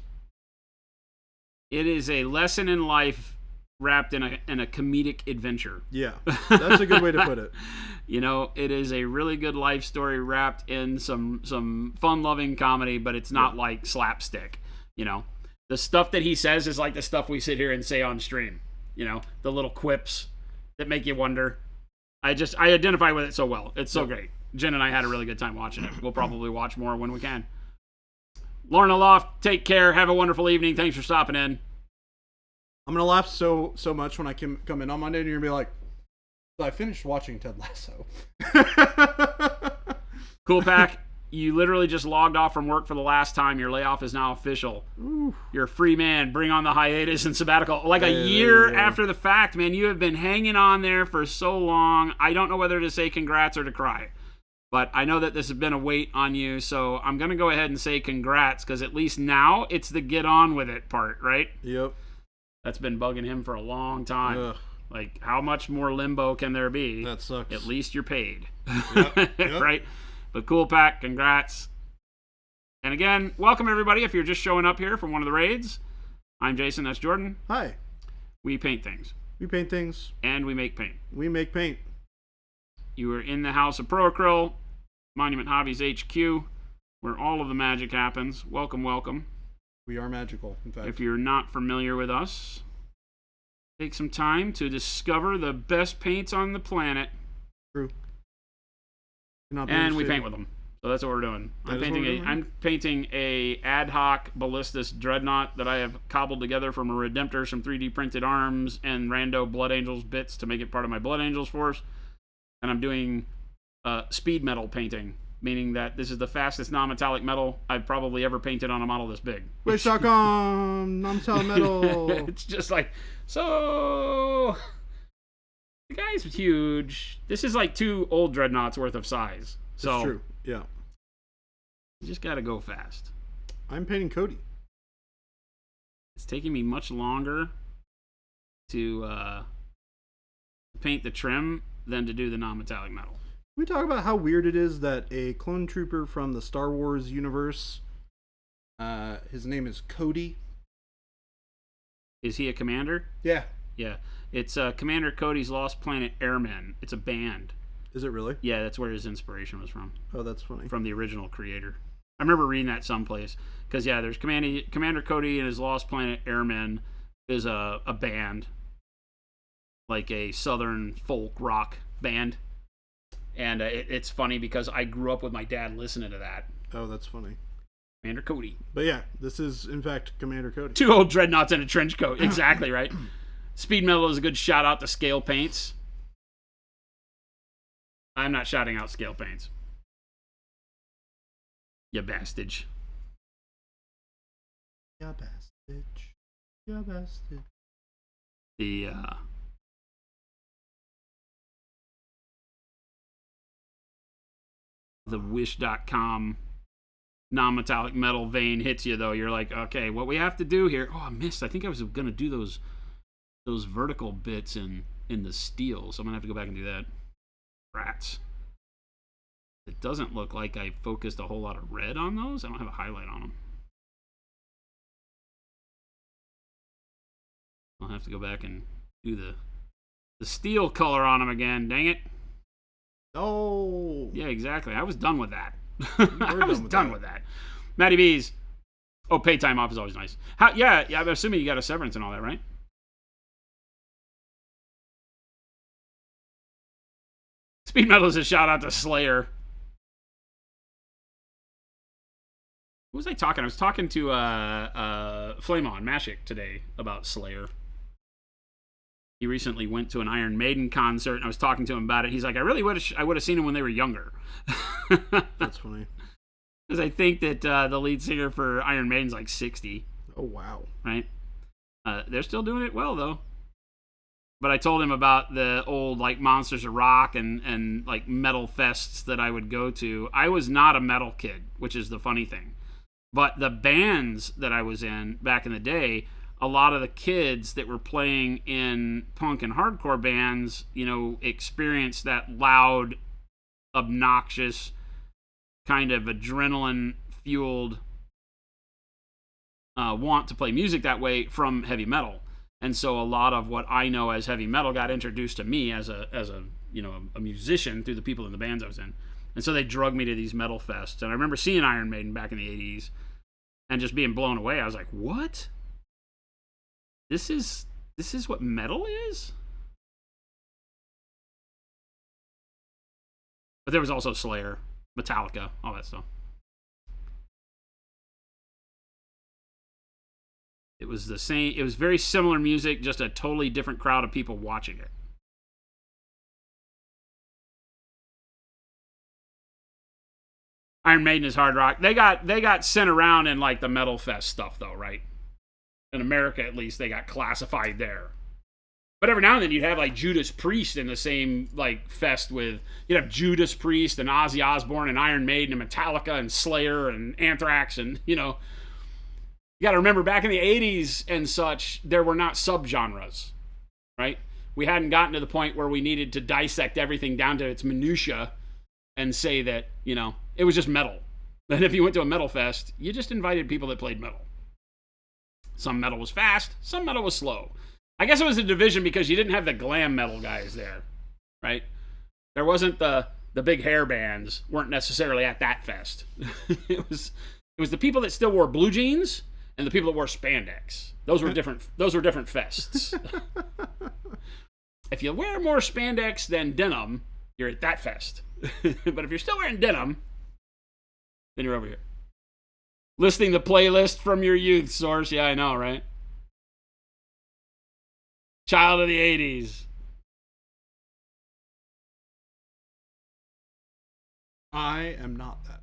Speaker 1: It is a lesson in life wrapped in a comedic adventure.
Speaker 2: Yeah, that's a good way to put it.
Speaker 1: You know, it is a really good life story wrapped in some fun-loving comedy, but it's not like slapstick. You know, the stuff that he says is like the stuff we sit here and say on stream. You know, the little quips that make you wonder. I identify with it so well. It's so great. Jen and I had a really good time watching it. We'll probably watch more when we can. Lorna Loft, take care. Have a wonderful evening. Thanks for stopping in.
Speaker 2: I'm gonna laugh so much when I come in on Monday, and you're gonna be like, "So I finished watching Ted Lasso."
Speaker 1: Cool Pack, you literally just logged off from work for the last time. Your layoff is now official.
Speaker 2: Ooh.
Speaker 1: You're a free man. Bring on the hiatus and sabbatical. Like a year after the fact, man. You have been hanging on there for so long. I don't know whether to say congrats or to cry. But I know that this has been a weight on you, so I'm going to go ahead and say congrats, because at least now it's the get on with it part, right?
Speaker 2: Yep.
Speaker 1: That's been bugging him for a long time.
Speaker 2: Ugh.
Speaker 1: Like, how much more limbo can there be?
Speaker 2: That sucks.
Speaker 1: At least you're paid.
Speaker 2: Yep.
Speaker 1: Right? But Cool Pack, congrats. And again, welcome everybody if you're just showing up here from one of the raids. I'm Jason, that's Jordan.
Speaker 2: Hi.
Speaker 1: We paint things.
Speaker 2: We paint things.
Speaker 1: And we make paint.
Speaker 2: We make paint.
Speaker 1: You are in the house of Pro Acryl, Monument Hobbies HQ, where all of the magic happens. Welcome, welcome.
Speaker 2: We are magical, in fact.
Speaker 1: If you're not familiar with us, take some time to discover the best paints on the planet.
Speaker 2: True.
Speaker 1: And we paint with them. So that's what we're doing. I'm painting a ad hoc ballistus dreadnought that I have cobbled together from a Redemptor, some 3D printed arms, and rando Blood Angels bits to make it part of my Blood Angels force. And I'm doing speed metal painting, meaning that this is the fastest non-metallic metal I've probably ever painted on a model this big.
Speaker 2: Wish.com, non-metallic metal.
Speaker 1: It's just like, so the guy's huge. This is like 2 old dreadnoughts worth of size. So
Speaker 2: That's true. Yeah.
Speaker 1: You just got to go fast.
Speaker 2: I'm painting Cody.
Speaker 1: It's taking me much longer to paint the trim than to do the non-metallic metal.
Speaker 2: We talk about how weird it is that a clone trooper from the Star Wars universe, his name is Cody.
Speaker 1: Is he a commander?
Speaker 2: Yeah.
Speaker 1: Yeah. It's Commander Cody's Lost Planet Airmen. It's a band.
Speaker 2: Is it really?
Speaker 1: Yeah, that's where his inspiration was from.
Speaker 2: Oh, that's funny.
Speaker 1: From the original creator. I remember reading that someplace. Because, yeah, there's Commander Cody and his Lost Planet Airmen is a band. Like a southern folk rock band. And it's funny because I grew up with my dad listening to that.
Speaker 2: Oh, that's funny.
Speaker 1: Commander Cody.
Speaker 2: But yeah, this is, in fact, Commander Cody.
Speaker 1: 2 old dreadnoughts in a trench coat. Exactly, right? Speed Metal is a good shout out to Scale Paints. I'm not shouting out Scale Paints. You bastage.
Speaker 2: Ya bastage. Ya bastage.
Speaker 1: The Wish.com non-metallic metal vein hits you, though. You're like, okay, what we have to do here... Oh, I missed. I think I was going to do those vertical bits in the steel, so I'm going to have to go back and do that. Rats. It doesn't look like I focused a whole lot of red on those. I don't have a highlight on them. I'll have to go back and do the steel color on them again. Dang it.
Speaker 2: Oh.
Speaker 1: Yeah, exactly. I was done with that. I was done with that. Matty B's. Oh, pay time off is always nice. Yeah, I'm assuming you got a severance and all that, right? Speed Metal is a shout out to Slayer. Who was I talking? I was talking to Flame On Mashik today about Slayer. He recently went to an Iron Maiden concert, and I was talking to him about it. He's like, I really wish I would have seen him when they were younger.
Speaker 2: That's funny.
Speaker 1: Because I think that the lead singer for Iron Maiden's like 60.
Speaker 2: Oh, wow.
Speaker 1: Right? They're still doing it well, though. But I told him about the old like Monsters of Rock and like metal fests that I would go to. I was not a metal kid, which is the funny thing. But the bands that I was in back in the day, a lot of the kids that were playing in punk and hardcore bands, you know, experienced that loud, obnoxious, kind of adrenaline-fueled want to play music that way from heavy metal. And so a lot of what I know as heavy metal got introduced to me as a you know, a musician through the people in the bands I was in. And so they drug me to these metal fests. And I remember seeing Iron Maiden back in the 80s and just being blown away. I was like, what? This is This is what metal is? But there was also Slayer, Metallica, all that stuff. It was the same. It was very similar music, just a totally different crowd of people watching it. Iron Maiden is hard rock. They got sent around in like the Metal Fest stuff though, right? In America at least, they got classified there. But every now and then you'd have like Judas Priest in the same like fest with, you'd have Judas Priest and Ozzy Osbourne and Iron Maiden and Metallica and Slayer and Anthrax, and you know, you got to remember back in the 80s and such, there were not subgenres, right? We hadn't gotten to the point where we needed to dissect everything down to its minutia and say that, you know, it was just metal. And if you went to a metal fest, you just invited people that played metal. Some metal was fast, some metal was slow. I guess it was a division because you didn't have the glam metal guys there, right? There wasn't the big hair bands weren't necessarily at that fest. it was the people that still wore blue jeans and the people that wore spandex. Those were different fests. If you wear more spandex than denim, you're at that fest. But if you're still wearing denim, then you're over here. Listing the playlist from your youth, Source. Yeah, I know, right? Child of the 80s.
Speaker 2: I am not that.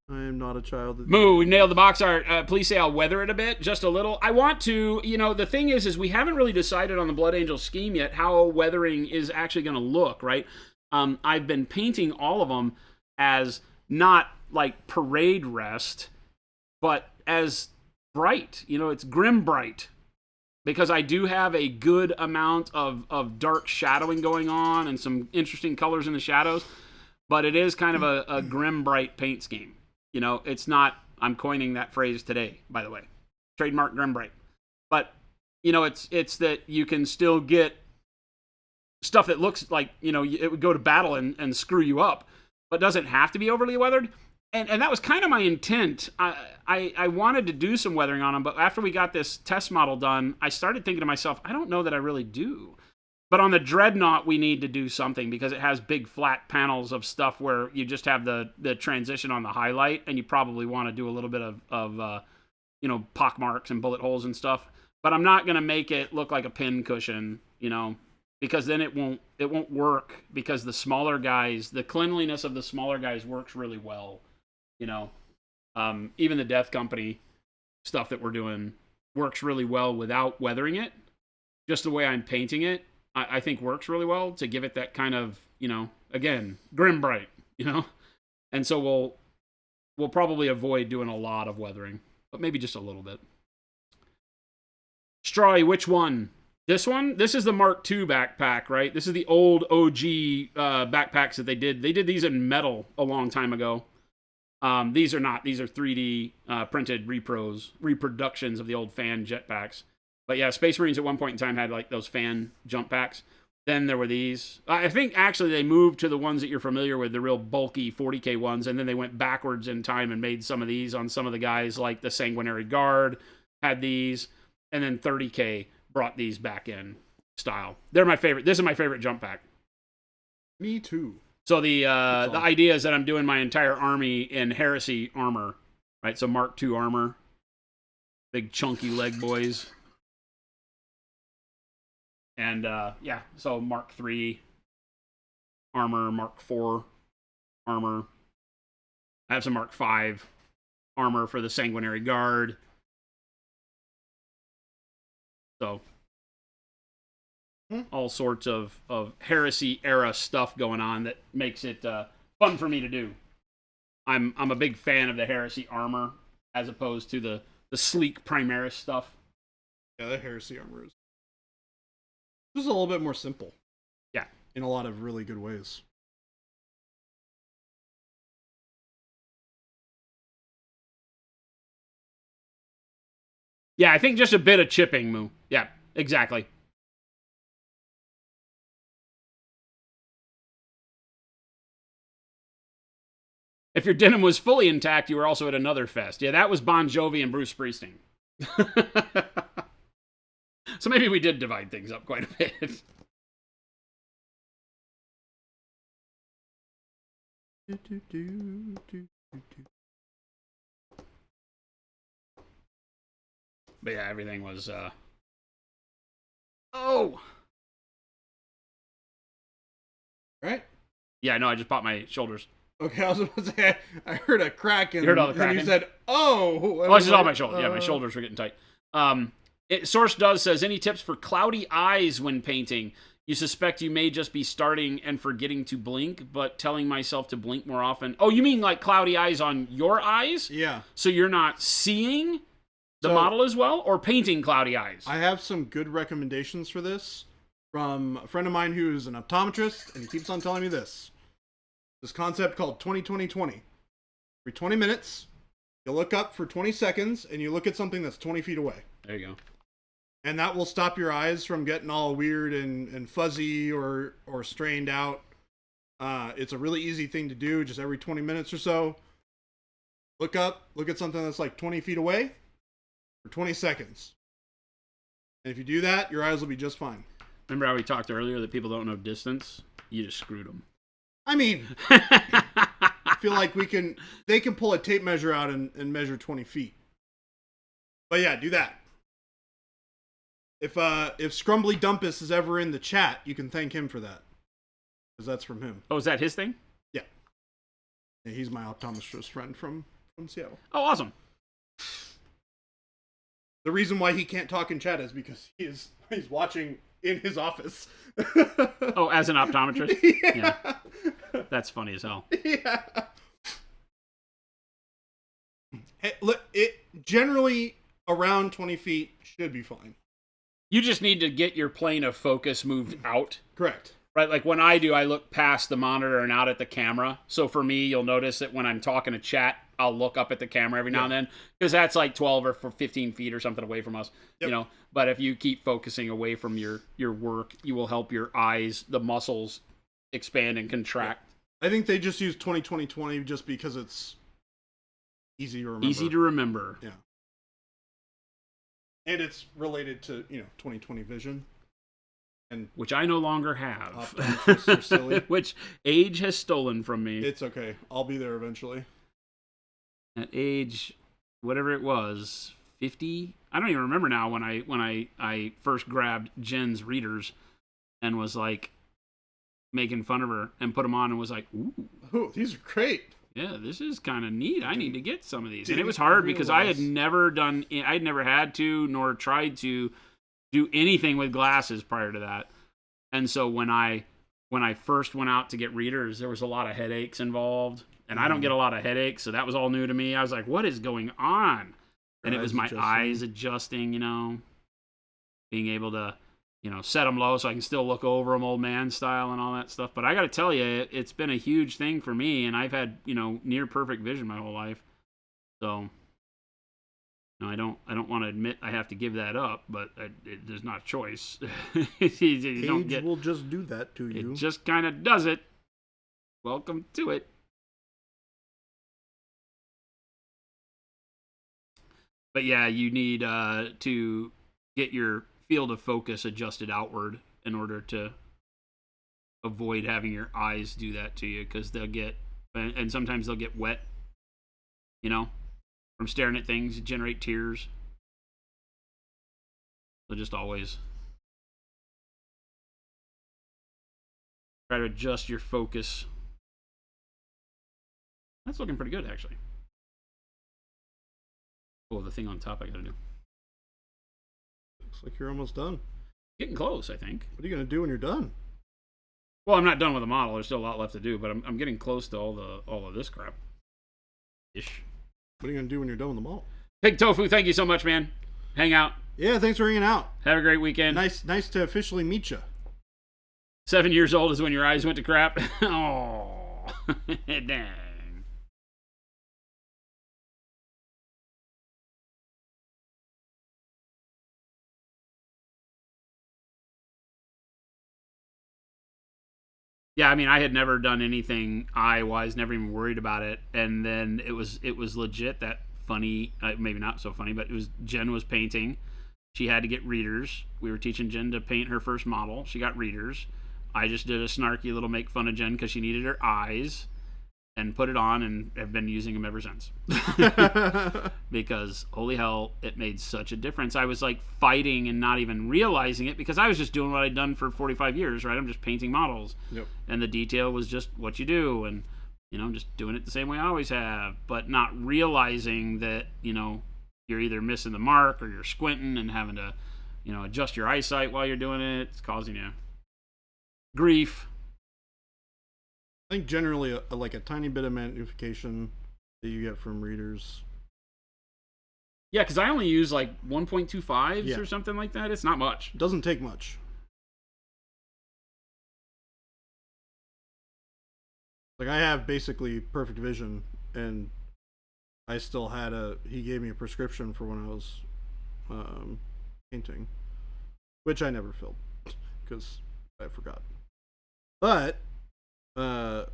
Speaker 2: I am not a child.
Speaker 1: Moo, we nailed the box art. Please say I'll weather it a bit, just a little. I want to, you know, the thing is we haven't really decided on the Blood Angel scheme yet how weathering is actually going to look, right? I've been painting all of them as not like parade rest, but as bright. You know, it's grim bright. Because I do have a good amount of dark shadowing going on and some interesting colors in the shadows. But it is kind of a grim bright paint scheme. You know, it's not, I'm coining that phrase today, by the way. Trademark grim bright. But, you know, it's that you can still get stuff that looks like, you know, it would go to battle and screw you up, but doesn't have to be overly weathered. And that was kind of my intent. I wanted to do some weathering on them, but after we got this test model done, I started thinking to myself, I don't know that I really do. But on the Dreadnought, we need to do something because it has big flat panels of stuff where you just have the transition on the highlight, and you probably want to do a little bit of you know, pock marks and bullet holes and stuff. But I'm not going to make it look like a pin cushion, you know, because then it won't work, because the smaller guys, the cleanliness of the smaller guys works really well. You know, even the Death Company stuff that we're doing works really well without weathering it. Just the way I'm painting it, I think works really well to give it that kind of, you know, again, grim bright, you know. And so we'll probably avoid doing a lot of weathering, but maybe just a little bit. Strawy, which one? This one? This is the Mark II backpack, right? This is the old OG backpacks that they did. They did these in metal a long time ago. These are not. These are 3D printed reproductions of the old fan jetpacks. But yeah, Space Marines at one point in time had like those fan jump packs. Then there were these. I think actually they moved to the ones that you're familiar with, the real bulky 40K ones, and then they went backwards in time and made some of these on some of the guys, like the Sanguinary Guard had these, and then 30K brought these back in style. They're my favorite. This is my favorite jump pack.
Speaker 2: Me too.
Speaker 1: So the idea is that I'm doing my entire army in Heresy armor, right? So Mark II armor, big chunky leg boys, and yeah. So Mark III armor, Mark IV armor. I have some Mark V armor for the Sanguinary Guard. So all sorts of Heresy era stuff going on that makes it fun for me to do. I'm a big fan of the Heresy armor as opposed to the sleek Primaris stuff.
Speaker 2: Yeah, the Heresy armor is just a little bit more simple.
Speaker 1: Yeah.
Speaker 2: In a lot of really good ways.
Speaker 1: Yeah, I think just a bit of chipping, Moo. Yeah, exactly. If your denim was fully intact, you were also at another fest. Yeah, that was Bon Jovi and Bruce Springsteen. So maybe we did divide things up quite a bit. But yeah, everything was, oh!
Speaker 2: Right?
Speaker 1: Yeah, no, I just popped my shoulders.
Speaker 2: Okay, I was about to say, I heard a crack and,
Speaker 1: You heard all the cracking?
Speaker 2: and you said, oh!
Speaker 1: Well, it's just all my shoulders. Yeah, my shoulders were getting tight. Source Does says, any tips for cloudy eyes when painting? You suspect you may just be starting and forgetting to blink, but telling myself to blink more often. Oh, you mean like cloudy eyes on your eyes?
Speaker 2: Yeah.
Speaker 1: So you're not seeing the model as well, or painting cloudy eyes?
Speaker 2: I have some good recommendations for this from a friend of mine who's an optometrist, and he keeps on telling me this. This concept called 20-20-20. Every 20 minutes, you look up for 20 seconds, and you look at something that's 20 feet away.
Speaker 1: There you go.
Speaker 2: And that will stop your eyes from getting all weird and fuzzy or strained out. It's a really easy thing to do, just every 20 minutes or so. Look up, look at something that's like 20 feet away for 20 seconds. And if you do that, your eyes will be just fine.
Speaker 1: Remember how we talked earlier that people don't know distance? You just screwed them.
Speaker 2: I mean, I feel like they can pull a tape measure out and measure 20 feet. But yeah, do that. If Scrumbly Dumpus is ever in the chat, you can thank him for that. Because that's from him.
Speaker 1: Oh, is that his thing?
Speaker 2: Yeah. He's my optometrist friend from Seattle.
Speaker 1: Oh, awesome.
Speaker 2: The reason why he can't talk in chat is because he's watching in his office.
Speaker 1: Oh, as an optometrist?
Speaker 2: Yeah.
Speaker 1: That's funny as hell.
Speaker 2: Yeah. Look, it generally around 20 feet should be fine.
Speaker 1: You just need to get your plane of focus moved out.
Speaker 2: Correct.
Speaker 1: Right, like when I do, I look past the monitor and out at the camera. So for me, you'll notice that when I'm talking to chat, I'll look up at the camera every now and then, because that's like 12 or 15 feet or something away from us, you know. But if you keep focusing away from your work, you will help your eyes, the muscles, expand and contract.
Speaker 2: I think they just use 20-20-20 just because it's easy to remember.
Speaker 1: Easy to remember.
Speaker 2: Yeah. And it's related to, 20/20 vision. And
Speaker 1: which I no longer have.
Speaker 2: Optometrists are silly.
Speaker 1: Which age has stolen from me.
Speaker 2: It's okay. I'll be there eventually.
Speaker 1: At age, whatever it was, 50? I don't even remember now when I first grabbed Jen's readers and was like making fun of her and put them on and was like, ooh,
Speaker 2: these are great.
Speaker 1: Yeah, this is kind of neat. I need to get some of these. And it was hard because I had never had to nor tried to do anything with glasses prior to that. And so when I first went out to get readers, there was a lot of headaches involved. And I don't get a lot of headaches, so that was all new to me. I was like, what is going on? And it was my eyes adjusting, being able to, set them low so I can still look over them old man style and all that stuff. But I got to tell you, it's been a huge thing for me, and I've had, near perfect vision my whole life. So, I don't want to admit I have to give that up, but there's not a choice.
Speaker 2: Age will just do that to you.
Speaker 1: It just kind of does it. Welcome to it. But yeah, you need to get your field of focus adjusted outward in order to avoid having your eyes do that to you, because they'll get, and sometimes they'll get wet, from staring at things, generate tears. So just always try to adjust your focus. That's looking pretty good, actually. Oh, the thing on top I gotta do.
Speaker 2: Looks like you're almost done.
Speaker 1: Getting close, I think.
Speaker 2: What are you gonna do when you're done?
Speaker 1: Well, I'm not done with the model. There's still a lot left to do, but I'm getting close to all of this crap. Ish.
Speaker 2: What are you gonna do when you're done with the model?
Speaker 1: Pig Tofu, thank you so much, man. Hang out.
Speaker 2: Yeah, thanks for hanging out.
Speaker 1: Have a great weekend.
Speaker 2: Nice to officially meet you.
Speaker 1: 7 years old is when your eyes went to crap. Oh, dang. Yeah, I mean, I had never done anything eye-wise, never even worried about it, and then it was legit that funny, maybe not so funny, but it was Jen was painting, She had to get readers. We were teaching Jen to paint her first model. She got readers. I just did a snarky little make fun of Jen because she needed her eyes, and put it on, and have been using them ever since. Because holy hell, it made such a difference. I was like fighting and not even realizing it because I was just doing what I'd done for 45 years, right? I'm just painting models.
Speaker 2: Yep.
Speaker 1: And the detail was just what you do, and I'm just doing it the same way I always have, but not realizing that, you're either missing the mark or you're squinting and having to, adjust your eyesight while you're doing it. It's causing you grief.
Speaker 2: I think generally like a tiny bit of magnification that you get from readers.
Speaker 1: Yeah, because I only use like 1.25s or something like that. It's not much.
Speaker 2: It doesn't take much. Like I have basically perfect vision, and I still had he gave me a prescription for when I was painting, which I never filled because I forgot. But the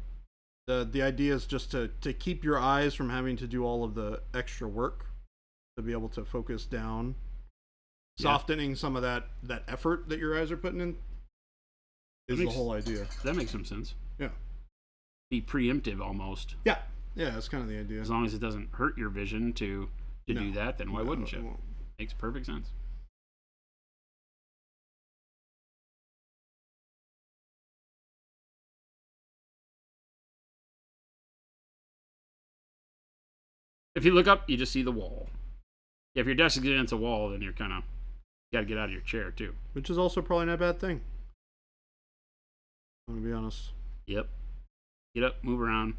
Speaker 2: idea is just to keep your eyes from having to do all of the extra work, to be able to focus down, softening some of that effort that your eyes are putting in is the whole idea.
Speaker 1: That makes some sense.
Speaker 2: Yeah.
Speaker 1: Be preemptive almost.
Speaker 2: Yeah. Yeah, that's kind of the idea.
Speaker 1: As long as it doesn't hurt your vision to do that, then why wouldn't you? Makes perfect sense. If you look up, you just see the wall. If your desk is against a wall, then you're kind of got to get out of your chair too.
Speaker 2: Which is also probably not a bad thing. I'm gonna be honest.
Speaker 1: Yep. Get up, move around,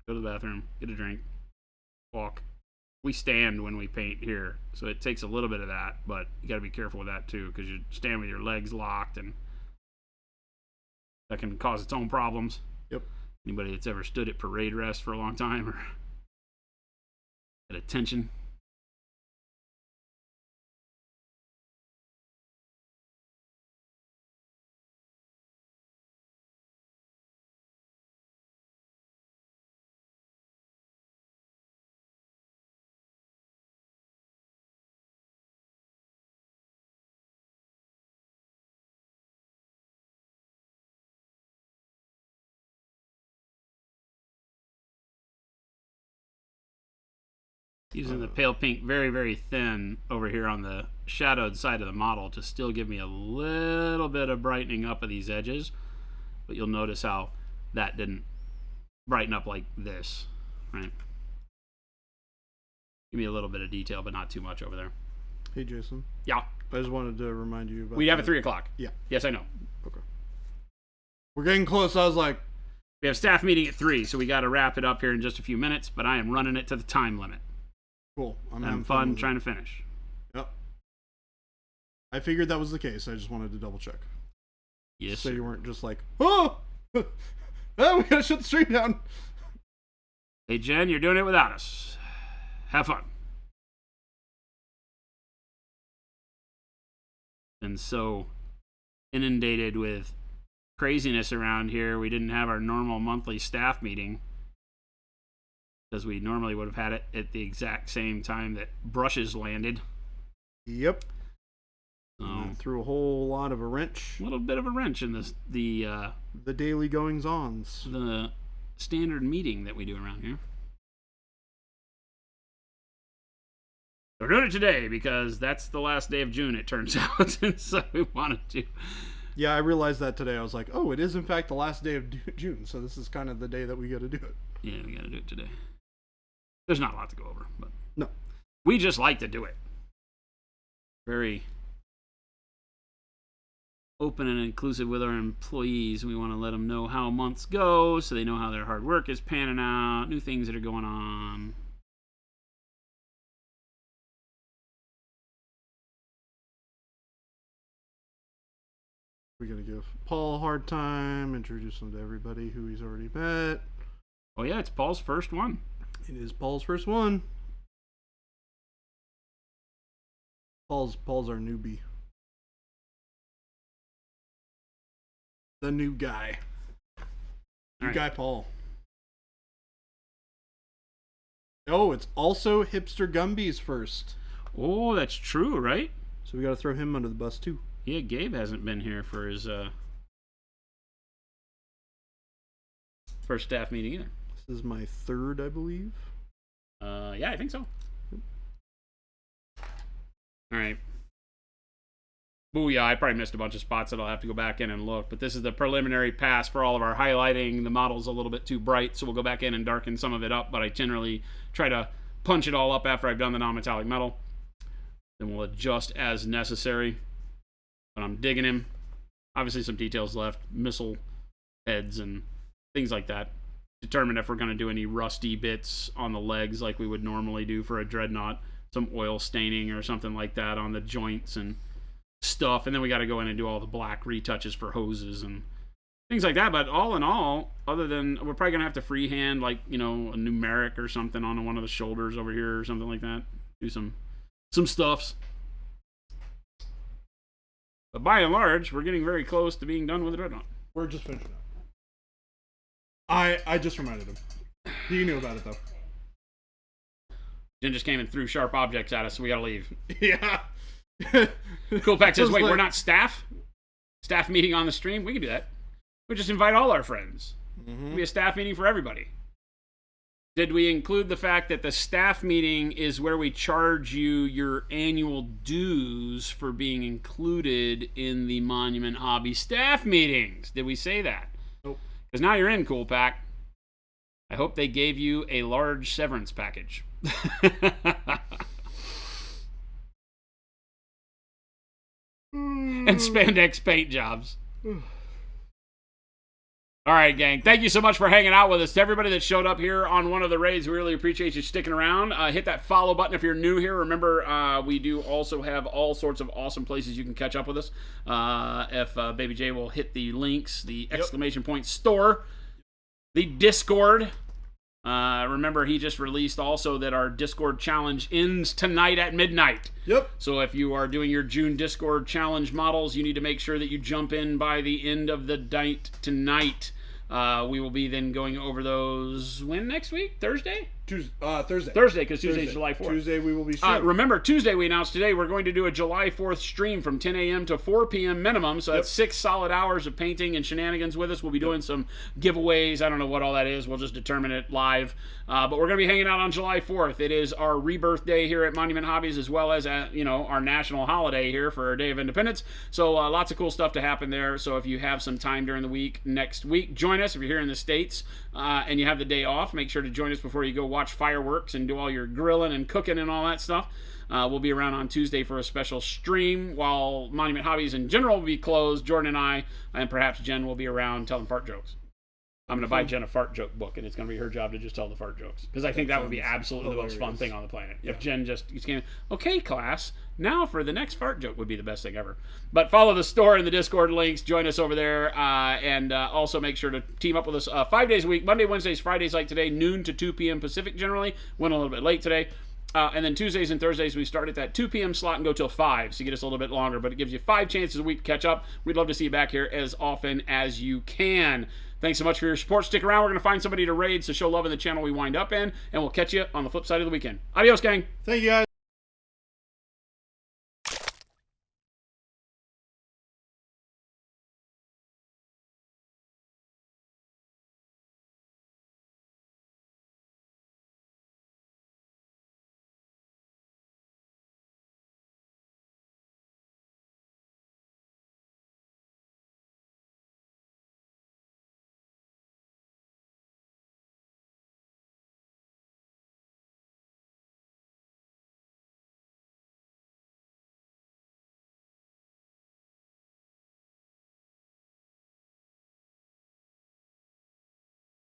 Speaker 1: go to the bathroom, get a drink, walk. We stand when we paint here, so it takes a little bit of that, but you got to be careful with that too, because you stand with your legs locked, and that can cause its own problems.
Speaker 2: Yep.
Speaker 1: Anybody that's ever stood at parade rest for a long time or at attention. Using the pale pink very, very thin over here on the shadowed side of the model to still give me a little bit of brightening up of these edges. But you'll notice how that didn't brighten up like this, right? Give me a little bit of detail, but not too much over there.
Speaker 2: Hey, Jason.
Speaker 1: Yeah.
Speaker 2: I just wanted to remind you about
Speaker 1: We have at 3 o'clock.
Speaker 2: Yeah.
Speaker 1: Yes, I know.
Speaker 2: Okay. We're getting close. I was like...
Speaker 1: We have staff meeting at 3, so we got to wrap it up here in just a few minutes, but I am running it to the time limit.
Speaker 2: Cool.
Speaker 1: I'm having fun trying to finish.
Speaker 2: Yep. I figured that was the case. I just wanted to double check.
Speaker 1: Yes.
Speaker 2: So you weren't just like, oh, we gotta shut the stream down.
Speaker 1: Hey, Jen, you're doing it without us. Have fun. And so inundated with craziness around here, we didn't have our normal monthly staff meeting, because we normally would have had it at the exact same time that brushes landed.
Speaker 2: Yep.
Speaker 1: So
Speaker 2: threw a whole lot of a wrench.
Speaker 1: A little bit of a wrench in the
Speaker 2: daily goings-ons.
Speaker 1: The standard meeting that we do around here. We're doing it today because that's the last day of June, it turns out. And so we wanted to.
Speaker 2: Yeah, I realized that today. I was like, oh, it is in fact the last day of June, so this is kind of the day that we got to do it.
Speaker 1: Yeah, we got to do it today. There's not a lot to go over, but
Speaker 2: no,
Speaker 1: we just like to do it. Very open and inclusive with our employees. We want to let them know how months go, so they know how their hard work is panning out, new things that are going on.
Speaker 2: We're gonna give Paul a hard time, introduce him to everybody who he's already met.
Speaker 1: Oh yeah, it's Paul's first one.
Speaker 2: It is Paul's first one. Paul's our newbie. The new guy. New guy Paul. Oh, it's also Hipster Gumby's first.
Speaker 1: Oh, that's true, right?
Speaker 2: So we got to throw him under the bus too.
Speaker 1: Yeah, Gabe hasn't been here for his first staff meeting either.
Speaker 2: This is my third, I believe.
Speaker 1: Yeah, I think so. All right. Booyah, I probably missed a bunch of spots that I'll have to go back in and look, but this is the preliminary pass for all of our highlighting. The model's a little bit too bright, so we'll go back in and darken some of it up, but I generally try to punch it all up after I've done the non-metallic metal. Then we'll adjust as necessary. But I'm digging him. Obviously some details left, missile heads and things like that. Determine if we're going to do any rusty bits on the legs like we would normally do for a dreadnought. Some oil staining or something like that on the joints and stuff, and then we got to go in and do all the black retouches for hoses and things like that. But all in all, other than we're probably gonna have to freehand, like, you know, a numeric or something on one of the shoulders over here or something like that. Do some stuffs. But by and large, we're getting very close to being done with the dreadnought.
Speaker 2: We're just finishing up. I just reminded him. He knew about it though.
Speaker 1: Jen just came and threw sharp objects at us, so we gotta leave.
Speaker 2: Yeah.
Speaker 1: Cool Pack says, wait,
Speaker 2: like,
Speaker 1: we're not staff? Staff meeting on the stream? We can do that. We just invite all our friends. It'll be a staff meeting for everybody. Did we include the fact that the staff meeting is where we charge you your annual dues for being included in the Monument Hobby staff meetings? Did we say that?
Speaker 2: Nope.
Speaker 1: Because now you're in, Cool Pack. I hope they gave you a large severance package. And spandex paint jobs. All right, gang. Thank you so much for hanging out with us. To everybody that showed up here on one of the raids, we really appreciate you sticking around. Hit that follow button if you're new here. Remember, we do also have all sorts of awesome places you can catch up with us. If Baby J will hit the links, the exclamation point store, the Discord. Remember, he just released also that our Discord challenge ends tonight at midnight.
Speaker 2: Yep.
Speaker 1: So if you are doing your June Discord challenge models, you need to make sure that you jump in by the end of the night tonight. We will be then going over those when next week? Thursday?
Speaker 2: Thursday.
Speaker 1: Thursday, because Tuesday's July 4th.
Speaker 2: Tuesday we will be streaming.
Speaker 1: Remember, Tuesday we announced today we're going to do a July 4th stream from 10 a.m. to 4 p.m. minimum. So that's 6 solid hours of painting and shenanigans with us. We'll be doing some giveaways. I don't know what all that is. We'll just determine it live. But we're going to be hanging out on July 4th. It is our rebirth day here at Monument Hobbies, as well as our national holiday here for our Day of Independence. So lots of cool stuff to happen there. So if you have some time during the week next week, join us. If you're here in the States and you have the day off, make sure to join us before you go watch fireworks and do all your grilling and cooking and all that stuff. We'll be around on Tuesday for a special stream, while Monument Hobbies in general will be closed. Jordan and I, and perhaps Jen, will be around telling fart jokes. I'm going to buy Jen a fart joke book, and it's going to be her job to just tell the fart jokes. Because I think that would be absolutely the most fun thing on the planet. If Jen just came, okay, class, now for the next fart joke would be the best thing ever. But follow the store and the Discord links. Join us over there. And also make sure to team up with us 5 days a week. Monday, Wednesdays, Fridays like today, noon to 2 p.m. Pacific generally. Went a little bit late today. And then Tuesdays and Thursdays, we start at that 2 p.m. slot and go till 5, so you get us a little bit longer. But it gives you 5 chances a week to catch up. We'd love to see you back here as often as you can. Thanks so much for your support. Stick around. We're going to find somebody to raid, so show love in the channel we wind up in. And we'll catch you on the flip side of the weekend. Adios, gang.
Speaker 2: Thank you, guys.